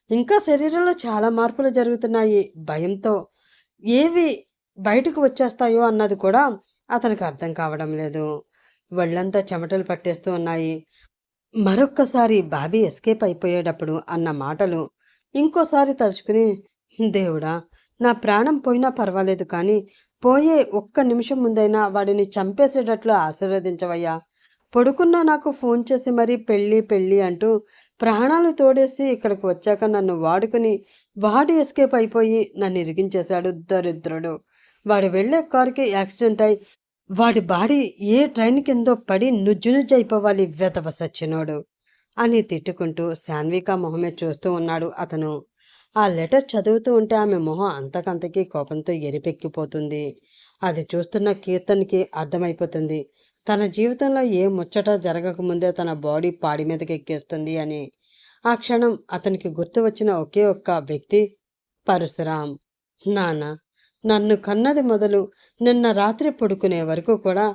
ఇంకా శరీరంలో చాలా మార్పులు జరుగుతున్నాయి. భయంతో ఏవి బయటకు వచ్చేస్తాయో అన్నది కూడా అతనికి అర్థం కావడం లేదు. ఒళ్ళంతా చెమటలు పట్టేస్తూ ఉన్నాయి. మరొక్కసారి బాబీ ఎస్కేప్ అయిపోయేటప్పుడు అన్న మాటలు ఇంకోసారి తలుచుకుని, దేవుడా, నా ప్రాణం పోయినా పర్వాలేదు కానీ పోయే ఒక్క నిమిషం ముందైనా వాడిని చంపేసేటట్లు ఆశీర్వదించవయ్యా. పడుకున్నా నాకు ఫోన్ చేసి మరీ పెళ్ళి పెళ్ళి అంటూ ప్రాణాలు తోడేసి ఇక్కడికి వచ్చాక నన్ను వాడుకుని వాడు ఎస్కేప్ అయిపోయి నన్ను ఇరిగించేశాడు దరిద్రుడు. వాడు వెళ్లే కారుకి యాక్సిడెంట్ అయి వాడి బాడీ ఏ ట్రైన్ కిందో పడి నుజ్జునుజ్జైపోవాలి వెధవ సచ్చినోడు అని తిట్టుకుంటూ శాన్విక మొహమే చూస్తూ ఉన్నాడు అతను. ఆ లెటర్ చదువుతూ ఉంటే ఆమె మొహం అంతకంతకీ కోపంతో ఎరిపెక్కిపోతుంది. అది చూస్తున్న కీర్తన్కి అర్థమైపోతుంది, తన జీవితంలో ఏ ముచ్చట జరగకముందే తన బాడీ పాడి మీదకి ఎక్కేస్తుంది అని. ఆ క్షణం అతనికి గుర్తు వచ్చిన ఒకే ఒక్క వ్యక్తి పరశురాం. నాన్న, నన్ను కన్నది మొదలు నిన్న రాత్రి పడుకునే వరకు కూడా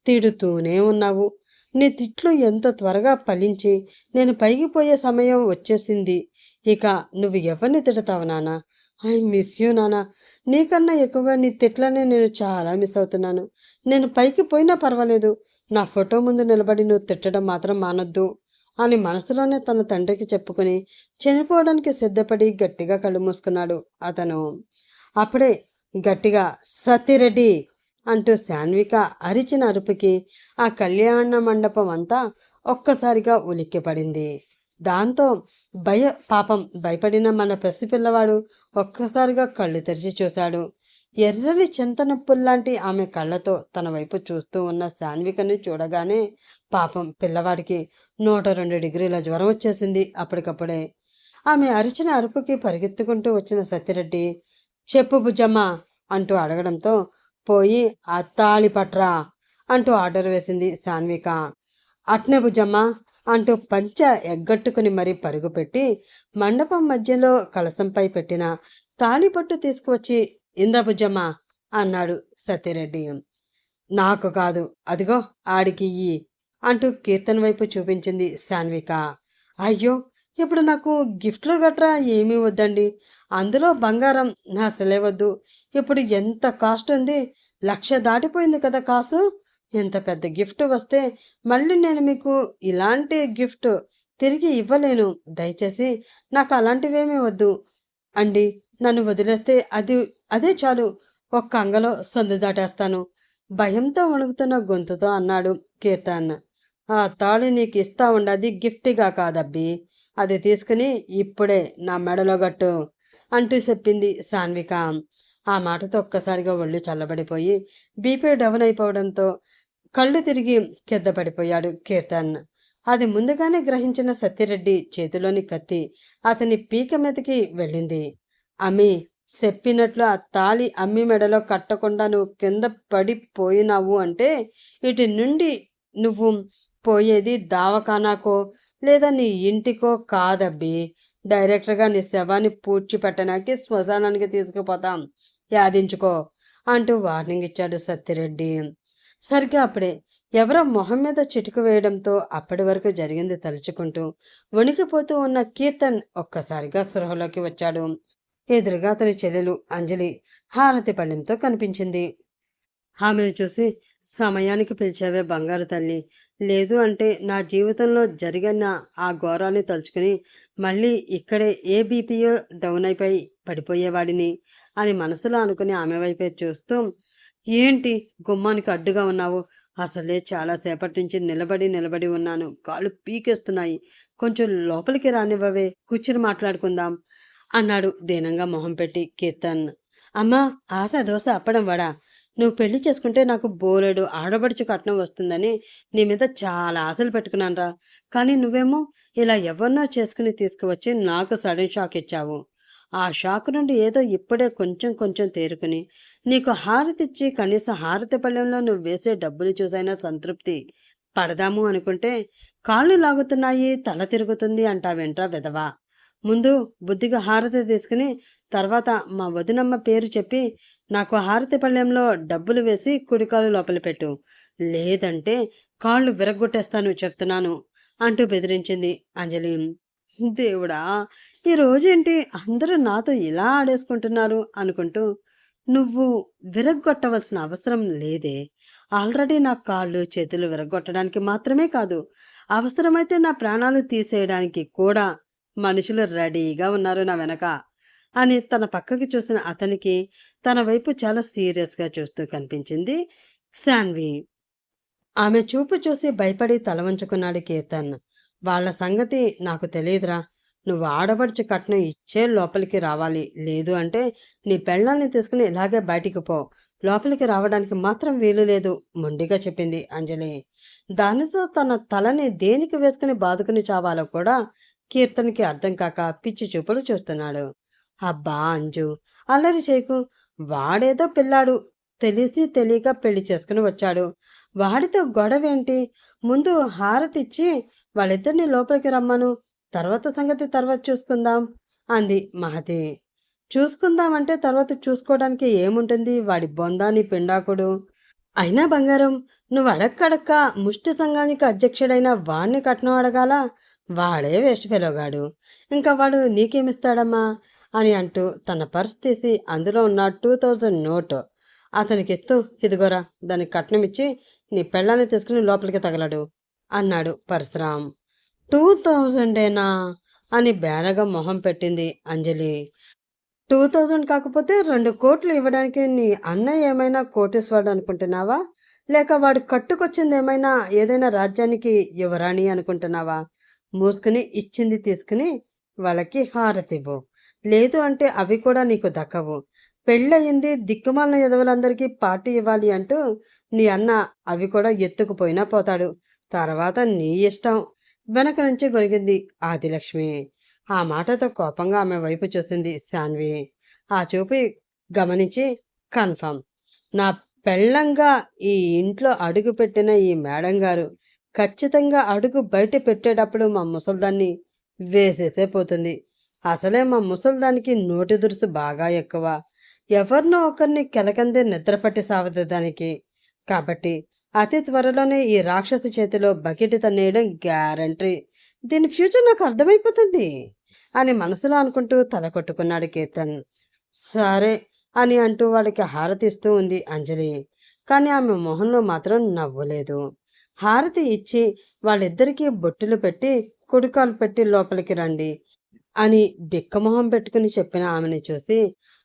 తిడుతూనే ఉన్నావు. నీ తిట్లు ఎంత త్వరగా ఫలించి నేను పైకి పోయే సమయం వచ్చేసింది. ఇక నువ్వు ఎవరిని తిడతావు నాన్న? ఐ మిస్ యూ నాన్న. నీకన్నా ఎక్కువగా నీ తిట్లనే నేను చాలా మిస్ అవుతున్నాను. నేను పైకి పోయినా పర్వాలేదు, నా ఫోటో ముందు నిలబడి నువ్వు తిట్టడం మాత్రం మానొద్దు అని మనసులోనే తన తండ్రికి చెప్పుకుని చనిపోవడానికి సిద్ధపడి గట్టిగా కళ్ళు మూసుకున్నాడు అతను. అప్పుడే గట్టిగా సత్తిరెడ్డి అంటూ శాన్విక అరిచిన అరుపుకి ఆ కళ్యాణ మండపం అంతా ఒక్కసారిగా ఉలిక్కిపడింది. దాంతో పాపం భయపడిన మన పసిపిల్లవాడు ఒక్కసారిగా కళ్ళు తెరిచి చూశాడు. ఎర్రని చింతనొప్పుల్లాంటి ఆమె కళ్ళతో తన వైపు చూస్తూ ఉన్న శాన్వికని చూడగానే పాపం పిల్లవాడికి 102 డిగ్రీల జ్వరం వచ్చేసింది అప్పటికప్పుడే. ఆమె అరిచిన అరుపుకి పరిగెత్తుకుంటూ వచ్చిన సత్తిరెడ్డి, చెప్పు బుజ్జమ్మ అంటూ అడగడంతో, పోయి ఆ తాళి పట్రా అంటూ ఆర్డర్ వేసింది సాన్విక. అట్నే బుజ్జమ్మ అంటూ పంచ ఎగ్గట్టుకుని మరీ పరుగుపెట్టి మండపం మధ్యలో కలసంపై పెట్టిన తాళిపట్టు తీసుకువచ్చి, ఇందా బుజ్జమ్మ అన్నాడు సత్యరెడ్డి. నాకు కాదు, అదిగో ఆడికి ఇయ్యి అంటూ కీర్తన్ వైపు చూపించింది సాన్విక. అయ్యో, ఇప్పుడు నాకు గిఫ్ట్లు గట్రా ఏమీ వద్దండి, అందులో బంగారం నా అసలే వద్దు. ఇప్పుడు ఎంత కాస్ట్ ఉంది, 1,00,000 దాటిపోయింది కదా కాసు. ఎంత పెద్ద గిఫ్ట్ వస్తే మళ్ళీ నేను మీకు ఇలాంటి గిఫ్ట్ తిరిగి ఇవ్వలేను. దయచేసి నాకు అలాంటివేమీ వద్దు అండి. నన్ను వదిలేస్తే అదే చాలు, ఒక్క అంగలో సందు దాటేస్తాను భయంతో వణుకుతున్న గొంతుతో అన్నాడు కీర్తన్. ఆ తాళి నీకు ఇస్తా ఉండది గిఫ్ట్గా కాదబ్బి, అది తీసుకుని ఇప్పుడే నా మెడలో గట్టు అంటూ చెప్పింది సాన్విక. ఆ మాటతో ఒక్కసారిగా ఒళ్ళు చల్లబడిపోయి బీపీ డౌన్ అయిపోవడంతో కళ్ళు తిరిగి కిందపడిపోయాడు కీర్తన్. అది ముందుగానే గ్రహించిన సత్యరెడ్డి చేతిలోని కత్తి అతని పీక మీదకి వెళ్ళింది. అమ్మి చెప్పినట్లు ఆ తాళి అమ్మి మెడలో కట్టకుండా నువ్వు కింద పడిపోయినావు అంటే ఇటు నుండి నువ్వు పోయేది దావఖానాకో లేదా నీ ఇంటికో కాదబ్బి, డైరెక్ట్గా నీ శవాన్ని పూడ్చిపెట్టడానికి శ్మశానానికి తీసుకుపోతాం, యాదించుకో అంటూ వార్నింగ్ ఇచ్చాడు సత్యరెడ్డి. సరిగ్గా అప్పుడే ఎవరో మొహం మీద చిటుకు వేయడంతో అప్పటి వరకు జరిగింది తలుచుకుంటూ వణికిపోతూ ఉన్న కీర్తన్ ఒక్కసారిగా స్పృహలోకి వచ్చాడు. ఎదురుగా అతని చెల్లెలు అంజలి హారతి పళ్ళెంతో కనిపించింది. ఆమెను చూసి, సమయానికి పిలిచావే బంగారు తల్లి, లేదు అంటే నా జీవితంలో జరిగిన ఆ ఘోరాన్ని తలుచుకుని మళ్ళీ ఇక్కడే ఏ బీపీయో డౌన్ అయిపోయి పడిపోయేవాడిని అని మనసులో అనుకుని ఆమె వైపే చూస్తూ, ఏంటి గుమ్మానికి అడ్డుగా ఉన్నావు? అసలే చాలాసేపటి నుంచి నిలబడి నిలబడి ఉన్నాను, కాళ్ళు పీకేస్తున్నాయి, కొంచెం లోపలికి రానివ్వవే, కూర్చుని మాట్లాడుకుందాం అన్నాడు దీనంగా మొహం పెట్టి కీర్తన్. అమ్మా, ఆశ దోశ అప్పడం వడా, నువ్వు పెళ్లి చేసుకుంటే నాకు బోలెడు ఆడబడుచు కట్నం వస్తుందని నీ మీద చాలా ఆశలు పెట్టుకున్నానురా. కానీ నువ్వేమో ఇలా ఎవరినో చేసుకుని తీసుకువచ్చి నాకు సడన్ షాక్ ఇచ్చావు. ఆ షాక్ నుండి ఏదో ఇప్పుడే కొంచెం కొంచెం తేరుకుని నీకు హారతిచ్చి కనీసం హారతి పళ్ళెంలో నువ్వు వేసే డబ్బులు చూసైనా సంతృప్తి పడదాము అనుకుంటే కాళ్ళు లాగుతున్నాయి, తల తిరుగుతుంది అంటావేంట్రా విధవా. ముందు బుద్ధిగా హారతి తీసుకుని తర్వాత మా వదినమ్మ పేరు చెప్పి నాకు హారతి పళ్ళెంలో డబ్బులు వేసి కుడికాలు లోపల పెట్టు, లేదంటే కాళ్ళు విరగ్గొట్టేస్తాను చెప్తున్నాను అంటూ బెదిరించింది అంజలి. దేవుడా, ఈరోజేంటి అందరూ నాతో ఇలా ఆడేసుకుంటున్నారు అనుకుంటూ, నువ్వు విరగ్గొట్టవలసిన అవసరం లేదే. ఆల్రెడీ నా కాళ్ళు చేతులు విరగ్గొట్టడానికి మాత్రమే కాదు, అవసరమైతే నా ప్రాణాలు తీసేయడానికి కూడా మనుషులు రెడీగా ఉన్నారు నా వెనక అని తన పక్కకి చూసిన అతనికి తన వైపు చాలా సీరియస్గా చూస్తూ కనిపించింది శాన్వి. ఆమె చూపు చూసి భయపడి తల వంచుకున్నాడు కీర్తన్. వాళ్ళ సంగతి నాకు తెలియదురా, నువ్వు ఆడబడుచు కట్నం ఇచ్చే లోపలికి రావాలి, లేదు అంటే నీ పెళ్ళాన్ని తీసుకుని ఇలాగే బయటికి పో, లోపలికి రావడానికి మాత్రం వీలు లేదు మొండిగా చెప్పింది అంజలి. దానితో తన తలని దేనికి వేసుకుని బాదుకుని చావాలో కూడా కీర్తన్కి అర్థం కాక పిచ్చి చూపులు చూస్తున్నాడు. అబ్బా అంజు, అల్లరి చేయకు, వాడేదో పిల్లాడు, తెలిసి తెలియక పెళ్లి చేసుకుని వచ్చాడు, వాడితో గొడవేంటి, ముందు హారతిచ్చి వాళ్ళిద్దరిని లోపలికి రమ్మను, తర్వాత సంగతి తర్వాత చూసుకుందాం అంది మహతి. చూసుకుందామంటే తర్వాత చూసుకోవడానికి ఏముంటుంది, వాడి బొందాని పిండాకుడు. అయినా బంగారం, నువ్వు అడక్కడక్క ముష్టి సంఘానికి అధ్యక్షుడైన వాణ్ణి కట్నం అడగాల, వాడే వేస్ట్ ఫెలోగాడు, ఇంకా వాడు నీకేమిస్తాడమ్మా అని అంటూ తన పర్స్ తీసి అందులో ఉన్న 2000 నోట్ అతనికిస్తూ, ఇదిగోరా, దానికి కట్నం ఇచ్చి నీ పెళ్ళాన్ని తీసుకుని లోపలికి తగలడు అన్నాడు పరశురాం. 2000ఏనా అని బేరగా మొహం పెట్టింది అంజలి. 2000 కాకపోతే 2 కోట్లు ఇవ్వడానికి నీ అన్నయ్య ఏమైనా కోటేశ్వరుడు అనుకుంటున్నావా, లేక వాడు కట్టుకొచ్చింది ఏమైనా ఏదైనా రాజ్యానికి యువరాణి అనుకుంటున్నావా? మూసుకుని ఇచ్చింది తీసుకుని వాళ్ళకి హారతివ్వు, లేదు అంటే అవి కూడా నీకు దక్కవు. పెళ్ళయింది, దిక్కుమాలిన ఎదవలందరికీ పార్టీ ఇవ్వాలి అంటూ నీ అన్న అవి కూడా ఎత్తుకుపోయినా పోతాడు, తర్వాత నీ ఇష్టం వెనక నుంచి గొరిగింది ఆదిలక్ష్మి. ఆ మాటతో కోపంగా ఆమె వైపు చూసింది శాన్వి. ఆ చూపి గమనించి, కన్ఫర్మ్, నా పెళ్ళంగా ఈ ఇంట్లో అడుగు పెట్టిన ఈ మేడం గారు ఖచ్చితంగా అడుగు బయట పెట్టేటప్పుడు మా ముసల్దాన్ని వేసేసే పోతుంది. అసలే మా ముసల్దానికి నోటి దురుసు బాగా ఎక్కువ, ఎవరినో ఒకరిని కెలకందే నిద్రపట్టి సావదు దానికి. కాబట్టి అతి త్వరలోనే ఈ రాక్షసి చేతిలో బకెట్ తన్నేయడం గ్యారంటీ. దీని ఫ్యూచర్ నాకు అర్థమైపోతుంది అని మనసులో అనుకుంటూ తల కొట్టుకున్నాడు కీర్తన్. సరే అని అంటూ వాడికి హారతిస్తూ ఉంది అంజలి. కానీ ఆమె మొహంలో మాత్రం నవ్వులేదు. హారతి ఇచ్చి వాళ్ళిద్దరికీ బొట్టులు పెట్టి కుడికాలు పెట్టి లోపలికి రండి అని బిక్కమొహం పెట్టుకుని చెప్పిన ఆమెను చూసి,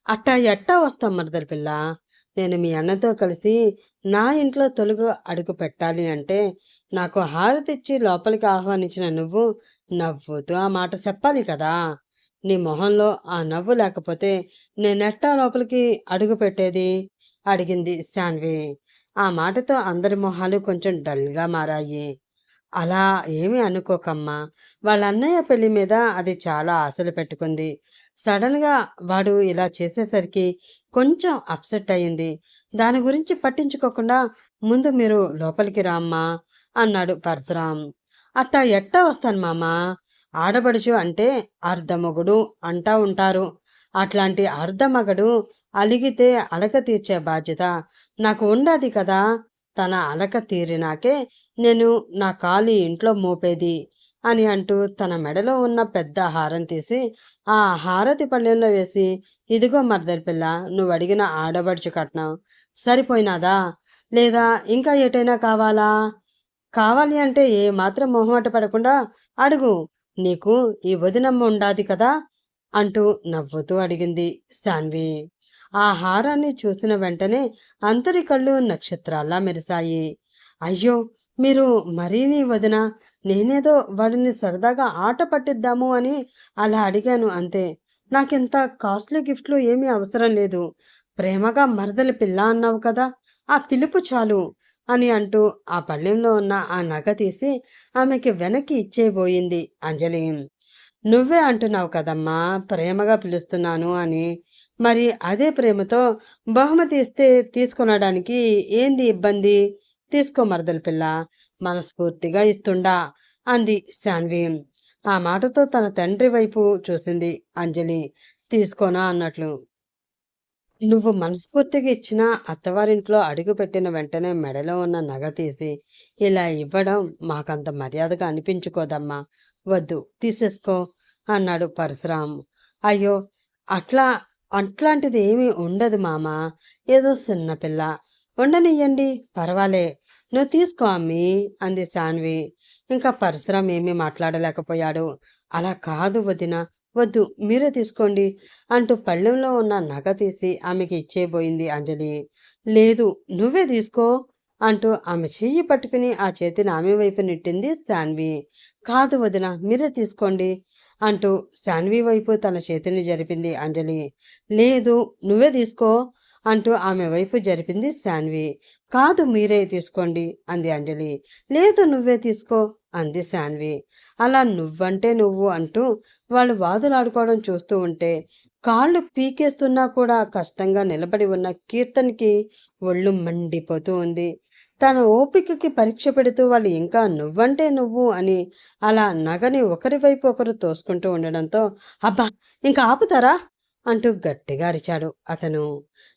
అట్టా ఎట్టా వస్తాం మరదల పిల్ల, నేను మీ అన్నతో కలిసి నా ఇంట్లో తొలుగు అడుగు పెట్టాలి అంటే నాకు హారతిచ్చి లోపలికి ఆహ్వానించిన నువ్వు నవ్వుతూ ఆ మాట చెప్పాలి కదా. నీ మొహంలో ఆ నవ్వు లేకపోతే నేనెట్టా లోపలికి అడుగు పెట్టేది అడిగింది శాన్వి. ఆ మాటతో అందరి మొహాలు కొంచెం డల్గా మారాయి. అలా ఏమీ అనుకోకమ్మా, వాళ్ళ అన్నయ్య పెళ్లి మీద అది చాలా ఆశలు పెట్టుకుంది. సడన్గా వాడు ఇలా చేసేసరికి కొంచెం అప్సెట్ అయింది. దాని గురించి పట్టించుకోకుండా ముందు మీరు లోపలికి రామ్మా అన్నాడు పరశురాం. అట్టా ఎట్టా వస్తాను మామా, ఆడబడుచు అంటే అర్ధమొగుడు అంటా ఉంటారు, అట్లాంటి అర్ధమగడు అలిగితే అలక తీర్చే బాధ్యత నాకు ఉండాది కదా తన అలక తీరినాకే నేను నా కాలు ఇంట్లో మోపేది అని అంటూ తన మెడలో ఉన్న పెద్ద హారం తీసి ఆ హారతి పళ్ళెంలో వేసి, ఇదిగో మర్దలి పిల్ల, నువ్వు అడిగిన ఆడబడుచు కట్నం సరిపోయినాదా, లేదా ఇంకా ఏటైనా కావాలా? కావాలి అంటే ఏ మాత్రం మొహమాట పడకుండా అడుగు, నీకు ఈ వదినమ్మ ఉండాది కదా అంటూ నవ్వుతూ అడిగింది శాన్వి. ఆ హారాన్ని చూసిన వెంటనే అందరి కళ్ళు నక్షత్రాల్లా మెరిశాయి. అయ్యో, మీరు మరీనీ వదిన, నేనేదో వాడిని సరదాగా ఆట పట్టిద్దాము అని అలా అడిగాను అంతే. నాకింత కాస్ట్లీ గిఫ్ట్లు ఏమీ అవసరం లేదు. ప్రేమగా మరదలి పిల్ల అన్నావు కదా, ఆ పిలుపు చాలు అని అంటూ ఆ పళ్ళెంలో ఉన్న ఆ నగ తీసి ఆమెకి వెనక్కి ఇచ్చేయబోయింది అంజలి. నువ్వే అంటున్నావు కదమ్మా ప్రేమగా పిలుస్తున్నాను అని. మరి అదే ప్రేమతో బహుమతి ఇస్తే తీసుకొనడానికి ఏంది ఇబ్బంది? తీసుకో మరదల పిల్ల, మనస్ఫూర్తిగా ఇస్తుండా అంది శాన్వి. ఆ మాటతో తన తండ్రి వైపు చూసింది అంజలి, తీసుకోనా అన్నట్లు. నువ్వు మనస్ఫూర్తిగా ఇచ్చిన అత్తవారింట్లో అడుగుపెట్టిన వెంటనే మెడలో ఉన్న నగ తీసి ఇలా ఇవ్వడం మాకంత మర్యాదగా అనిపించుకోదమ్మా. వద్దు, తీసేసుకో అన్నాడు పరశురాం. అయ్యో, అట్లా అట్లాంటిది ఏమీ ఉండదు మామ. ఏదో చిన్నపిల్ల, ఉండనియ్యండి, పర్వాలే, నువ్వు తీసుకో అమ్మి అంది శాన్వి. ఇంకా పరశురాం ఏమీ మాట్లాడలేకపోయాడు. అలా కాదు వదిన, వద్దు, మీరే తీసుకోండి అంటూ పళ్ళెంలో ఉన్న నగ తీసి ఆమెకి ఇచ్చేయబోయింది అంజలి. లేదు, నువ్వే తీసుకో అంటూ ఆమె చెయ్యి పట్టుకుని ఆ చేతిని ఆమె వైపు నెట్టింది శాన్వి. కాదు వదిన, మీరే తీసుకోండి అంటూ శాన్వి వైపు తన చేతిని జరిపింది అంజలి. లేదు, నువ్వే తీసుకో అంటూ ఆమె వైపు జరిపింది శాన్వి. కాదు, మీరే తీసుకోండి అంది అంజలి. లేదు, నువ్వే తీసుకో అంది శాన్వి. అలా నువ్వంటే నువ్వు అంటూ వాళ్ళు వాదులాడుకోవడం చూస్తూ ఉంటే కాళ్ళు పీకేస్తున్నా కూడా కష్టంగా నిలబడి ఉన్న కీర్తన్కి ఒళ్ళు మండిపోతూ ఉంది. తన ఓపికకి పరీక్ష పెడుతూ వాళ్ళు ఇంకా నువ్వంటే నువ్వు అని అలా నగని ఒకరి వైపు ఒకరు తోసుకుంటూ ఉండడంతో, అబ్బా, ఇంకా ఆపుతారా అంటూ గట్టిగా అరిచాడు అతను.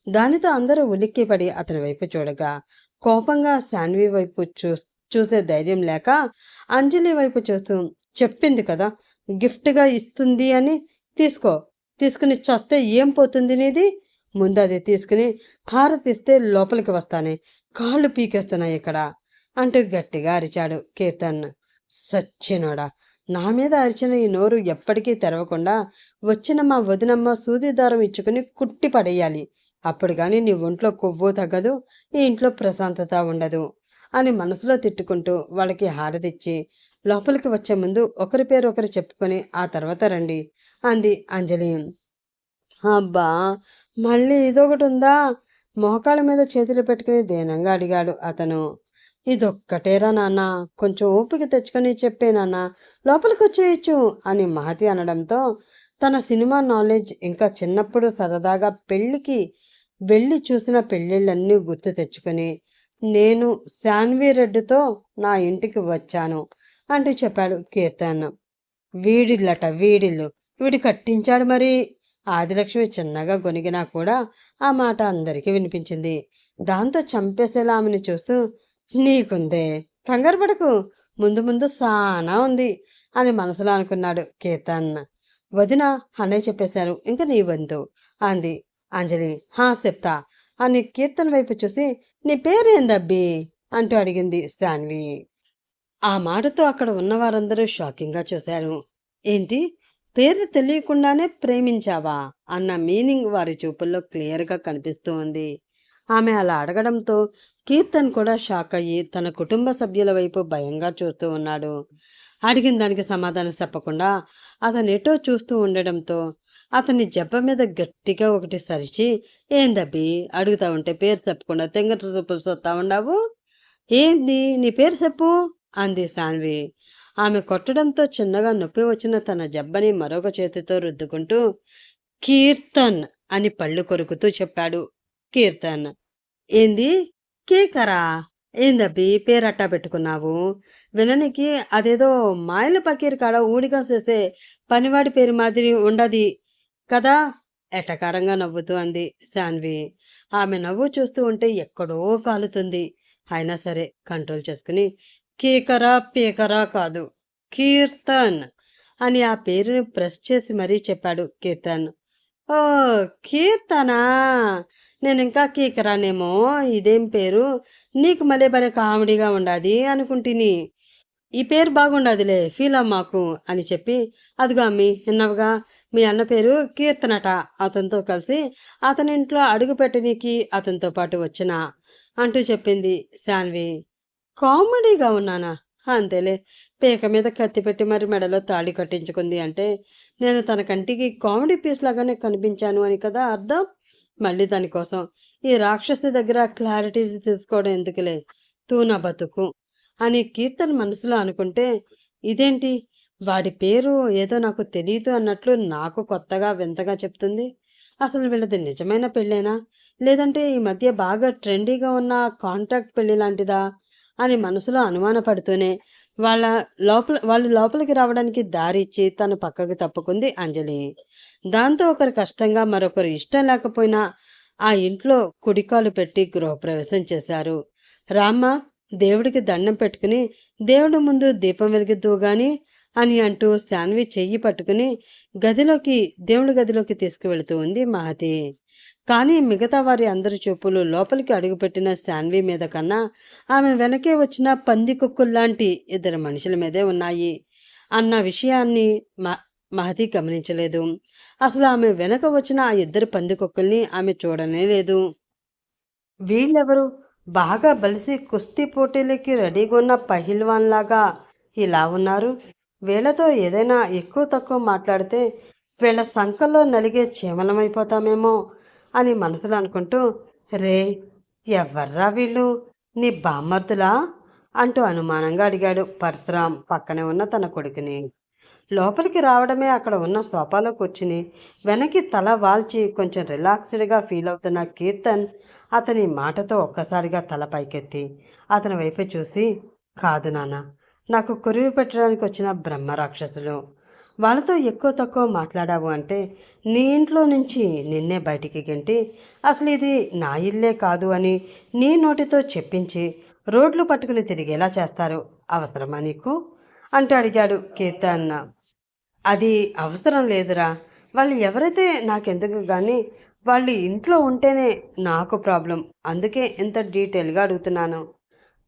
దానితో అందరూ ఉలిక్కిపడి అతని వైపు చూడగా కోపంగా శాన్వి వైపు చూసే ధైర్యం లేక అంజలి వైపు చూస్తూ, చెప్పింది కదా గిఫ్ట్గా ఇస్తుంది అని, తీసుకో, తీసుకుని చస్తే ఏం పోతుంది నీది, ముందు అది తీసుకుని హారతిస్తే లోపలికి వస్తానే, కాళ్ళు పీకేస్తున్నాయి ఇక్కడ అంటూ గట్టిగా అరిచాడు కీర్తన్. సచ్చినోడా, నా మీద అరిచిన ఈ నోరు ఎప్పటికీ తెరవకుండా వచ్చిన మా వదినమ్మ సూది దారం ఇచ్చుకుని కుట్టి పడేయాలి. అప్పుడు గాని నీ ఒంట్లో కొవ్వు తగ్గదు, ఈ ఇంట్లో ప్రశాంతత ఉండదు అని మనసులో తిట్టుకుంటూ వాళ్ళకి హారతిచ్చి లోపలికి వచ్చే ముందు ఒకరి పేరు ఒకరు చెప్పుకొని ఆ తర్వాత రండి అంది అంజలి. అబ్బా, మళ్ళీ ఇదొకటి ఉందా? మోకాళ్ళ మీద చేతులు పెట్టుకుని దీనంగా అడిగాడు అతను. ఇదొక్కటేరా నాన్న, కొంచెం ఓపిక తెచ్చుకొని చెప్పే నాన్న, లోపలికి వచ్చేయచ్చు అని మహతి అనడంతో తన సినిమా నాలెడ్జ్ ఇంకా చిన్నప్పుడు సరదాగా పెళ్లికి వెళ్ళి చూసిన పెళ్ళిళ్ళన్నీ గుర్తు తెచ్చుకొని, నేను శాన్వి రెడ్డితో నా ఇంటికి వచ్చాను అంటూ చెప్పాడు కీర్తన్. వీడిల్లట, వీడిల్లు, వీడి కట్టించాడు మరి. ఆదిలక్ష్మి చిన్నగా గొనిగినా కూడా ఆ మాట అందరికీ వినిపించింది. దాంతో చంపేసేలా ఆమెను చూస్తూ, నీకుందే, కంగారు పడకు, ముందు ముందు సానా ఉంది అని మనసులో అనుకున్నాడు కీర్తన్. వదిన, అన్నయ్య చెప్పేశారు, ఇంక నీ వంతు అంది అంజలి. హా, చెప్తా అని కీర్తన్ వైపు చూసి, నీ పేరేందబ్బి అంటూ అడిగింది శాన్వి. ఆ మాటతో అక్కడ ఉన్నవారందరూ షాకింగ్గా చూశారు. ఏంటి, పేరు తెలియకుండానే ప్రేమించావా అన్న మీనింగ్ వారి చూపుల్లో క్లియర్గా కనిపిస్తూ ఉంది. ఆమె అలా అడగడంతో కీర్తన్ కూడా షాక్ అయ్యి తన కుటుంబ సభ్యుల వైపు భయంగా చూస్తూ ఉన్నాడు. అడిగిన దానికి సమాధానం చెప్పకుండా అతను ఎటో చూస్తూ ఉండడంతో అతని జబ్బ మీద గట్టిగా ఒకటి సరిచి, ఏందబ్బి, అడుగుతా ఉంటే పేరు చెప్పకుండా తెంగట చూపులు చూస్తా ఉండావు, ఏంది నీ పేరు చెప్పు అంది శాన్వి. ఆమె కొట్టడంతో చిన్నగా నొప్పి వచ్చిన తన జబ్బని మరొక చేతితో రుద్దుకుంటూ, కీర్తన్ అని పళ్ళు కొరుకుతూ చెప్పాడు కీర్తన్. ఏంది, కేకరా, ఏందబ్బి పేరట్టా పెట్టుకున్నావు, విననికి అదేదో మాయల పకీర్ కాడ ఊడిగా చేసే పనివాడి పేరు మాదిరి ఉండది కదా ఎటకారంగా నవ్వుతూ అంది శాన్వి. ఆమె నవ్వు చూస్తూ ఉంటే ఎక్కడో కాలుతుంది. అయినా సరే కంట్రోల్ చేసుకుని కీకరా పీకరా కాదు, కీర్తన్ అని ఆ పేరుని ప్రెస్ చేసి మరీ చెప్పాడు కీర్తన్. ఓ, కీర్తనా, నేనింకా కీకరానేమో, ఇదేం పేరు, నీకు మళ్ళీ భలే కామెడీగా ఉండాది అనుకుంటుని. ఈ పేరు బాగుండదులే, ఫీల్ అమ్మాకు అని చెప్పి, అదిగో అమ్మి విన్నావుగా, మీ అన్న పేరు కీర్తనట, అతనితో కలిసి అతని ఇంట్లో అడుగు పెట్టనీకి అతనితో పాటు వచ్చిన అంటూ చెప్పింది శాన్వి. కామెడీగా ఉన్నానా? అంతేలే, పీక మీద కత్తి పెట్టి మరి మెడలో తాళి కట్టించుకుంది అంటే నేను తన కంటికి కామెడీ పీస్ లాగానే కనిపించాను అని కదా అర్థం. మళ్ళీ దానికోసం ఈ రాక్షసి దగ్గర క్లారిటీ తీసుకోవడం ఎందుకులే, తూ నా బతుకు అని కీర్తన్ మనసులో అనుకుంటే, ఇదేంటి వాడి పేరు ఏదో నాకు తెలియదు అన్నట్లు నాకు కొత్తగా వింతగా చెప్తుంది. అసలు వీళ్ళది నిజమైన పెళ్ళేనా, లేదంటే ఈ మధ్య బాగా ట్రెండీగా ఉన్న కాంట్రాక్ట్ పెళ్లి లాంటిదా అని మనసులో అనుమానపడుతూనే వాళ్ళు లోపలికి రావడానికి దారి ఇచ్చి తను పక్కకు తప్పుకుంది అంజలి. దాంతో ఒకరు కష్టంగా మరొకరు ఇష్టం లేకపోయినా ఆ ఇంట్లో కుడికాలు పెట్టి గృహప్రవేశం చేశారు. రామ్మ, దేవుడికి దండం పెట్టుకుని దేవుడి ముందు దీపం వెలిగిద్దువు గాని అని అంటూ శాన్వి చెయ్యి పట్టుకుని దేవుడి గదిలోకి తీసుకువెళుతూ ఉంది మహతి. కానీ మిగతా వారి అందరి చూపులు లోపలికి అడుగుపెట్టిన శాన్వి మీద కన్నా ఆమె వెనకే వచ్చిన పందికొక్కుల్లాంటి ఇద్దరు మనుషుల మీదే ఉన్నాయి అన్న విషయాన్ని మహతి గమనించలేదు. అసలు ఆమె వెనక వచ్చిన ఆ ఇద్దరు పందికొక్కుల్ని ఆమె చూడనే లేదు. వీళ్ళెవరు? బాగా బలిసి కుస్తీ పోటీలకి రెడీగా ఉన్న పహిల్వాన్ లాగా ఇలా ఉన్నారు. వీళ్ళతో ఏదైనా ఎక్కువ తక్కువ మాట్లాడితే వీళ్ళ సంకల్లో నలిగే చీమలమైపోతామేమో అని మనసులో అనుకుంటూ, రే, ఎవర్రా వీళ్ళు, నీ బామ్మర్దులా అంటూ అనుమానంగా అడిగాడు పరశురాం పక్కనే ఉన్న తన కొడుకుని. లోపలికి రావడమే అక్కడ ఉన్న సోఫాలో కూర్చుని వెనక్కి తల వాల్చి కొంచెం రిలాక్స్డ్గా ఫీల్ అవుతున్న కీర్తన్ అతని మాటతో ఒక్కసారిగా తల పైకెత్తి అతని వైపు చూసి, కాదు నాన్న, నాకు కురివి పెట్టడానికి వచ్చిన బ్రహ్మ రాక్షసులు. వాళ్ళతో ఎక్కువ తక్కువ మాట్లాడావు అంటే నీ ఇంట్లో నుంచి నిన్నే బయటికి గెంటి అసలు ఇది నా ఇల్లే కాదు అని నీ నోటితో చెప్పించి రోడ్లు పట్టుకుని తిరిగేలా చేస్తారు. అవసరమా నీకు అంటూ అడిగాడు కీర్తన్. అది అవసరం లేదురా, వాళ్ళు ఎవరైతే నాకెందుకు కానీ వాళ్ళు ఇంట్లో ఉంటేనే నాకు ప్రాబ్లం, అందుకే ఇంత డీటెయిల్గా అడుగుతున్నాను.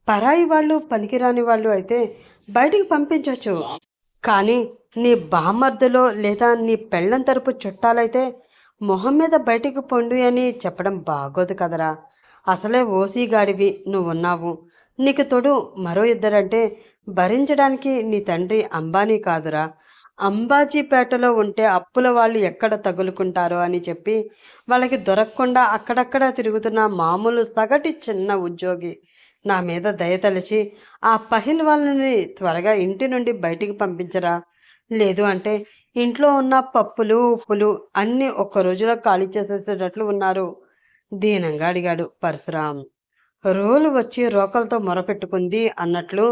పరాయి వాళ్ళు పనికిరాని వాళ్ళు అయితే బయటికి పంపించవచ్చు, కానీ నీ బామర్దులో లేదా నీ పెళ్ళం తరపు చుట్టాలైతే మొహం మీద బయటికి పొండు అని చెప్పడం బాగోదు కదరా. అసలే ఓసీగాడివి నువ్వున్నావు, నీకు తోడు మరో ఇద్దరంటే భరించడానికి నీ తండ్రి అంబానీ కాదురా. అంబాజీపేటలో ఉంటే అప్పుల వాళ్ళు ఎక్కడ తగులుకుంటారో అని చెప్పి వాళ్ళకి దొరకకుండా అక్కడక్కడ తిరుగుతున్న మామూలు సగటి చిన్న ఉద్యోగి నా మీద దయతలిచి ఆ పహిల్ వాళ్ళని త్వరగా ఇంటి నుండి బయటికి పంపించరా, లేదు అంటే ఇంట్లో ఉన్న పప్పులు ఉప్పులు అన్నీ ఒక్క రోజులో ఖాళీ చేసేసేటట్లు ఉన్నారు దీనంగా అడిగాడు పరశురాం. రోలు వచ్చి రోకలతో మొరపెట్టుకుంది అన్నట్లు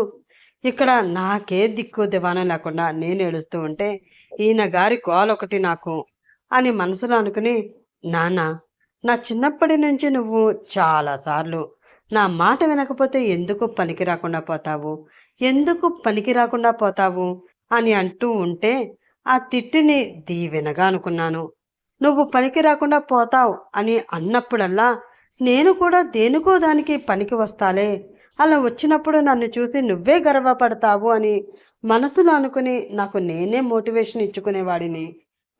ఇక్కడ నాకే దిక్కు దివానం లేకుండా నేను ఏడుస్తూ ఉంటే ఈయన గారి గోలొకటి నాకు అని మనసులో అనుకుని, నాన్న, నా చిన్నప్పటి నుంచి నువ్వు చాలాసార్లు నా మాట వినకపోతే ఎందుకు పనికి రాకుండా పోతావు, ఎందుకు పనికి రాకుండా పోతావు అని అంటూ ఉంటే ఆ తిట్టిని దీవెనగా అనుకున్నాను. నువ్వు పనికి రాకుండా పోతావు అని అన్నప్పుడల్లా నేను కూడా దేనికో దానికి పనికి వస్తాలే, అలా వచ్చినప్పుడు నన్ను చూసి నువ్వే గర్వపడతావు అని మనసులో అనుకుని నాకు నేనే మోటివేషన్ ఇచ్చుకునేవాడిని.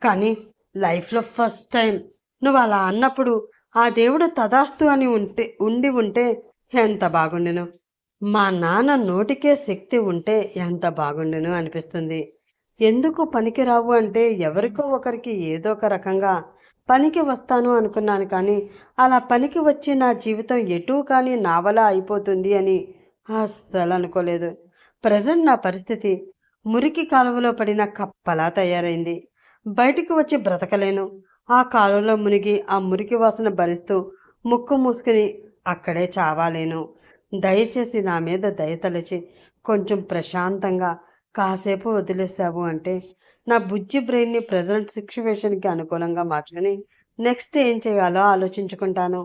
కానీ లైఫ్లో ఫస్ట్ టైం నువ్వు అలా అన్నప్పుడు ఆ దేవుడు తదాస్తు అని ఉంటే ఎంత బాగుండును. మా నాన్న నోటికే శక్తి ఉంటే ఎంత బాగుండును అనిపిస్తుంది. ఎందుకు పనికిరావు అంటే ఎవరికో ఒకరికి ఏదో ఒక రకంగా పనికి వస్తాను అనుకున్నాను, కానీ అలా పనికి వచ్చి నా జీవితం ఎటూ కానీ నావలా అయిపోతుంది అని అస్సలు అనుకోలేదు. ప్రజెంట్ నా పరిస్థితి మురికి కాలువలో పడిన కప్పలా తయారైంది. బయటికి వచ్చి బ్రతకలేను. ఆ కాలువలో మునిగి ఆ మురికి వాసన భరిస్తూ ముక్కు మూసుకుని అక్కడే చావాలేను. దయచేసి నా మీద దయతలచి కొంచెం ప్రశాంతంగా కాసేపు వదిలేసావు అంటే నా బుజ్జి బ్రెయిన్ని ప్రజెంట్ సిచ్యువేషన్కి అనుకూలంగా మార్చుకుని నెక్స్ట్ ఏం చేయాలో ఆలోచించుకుంటాను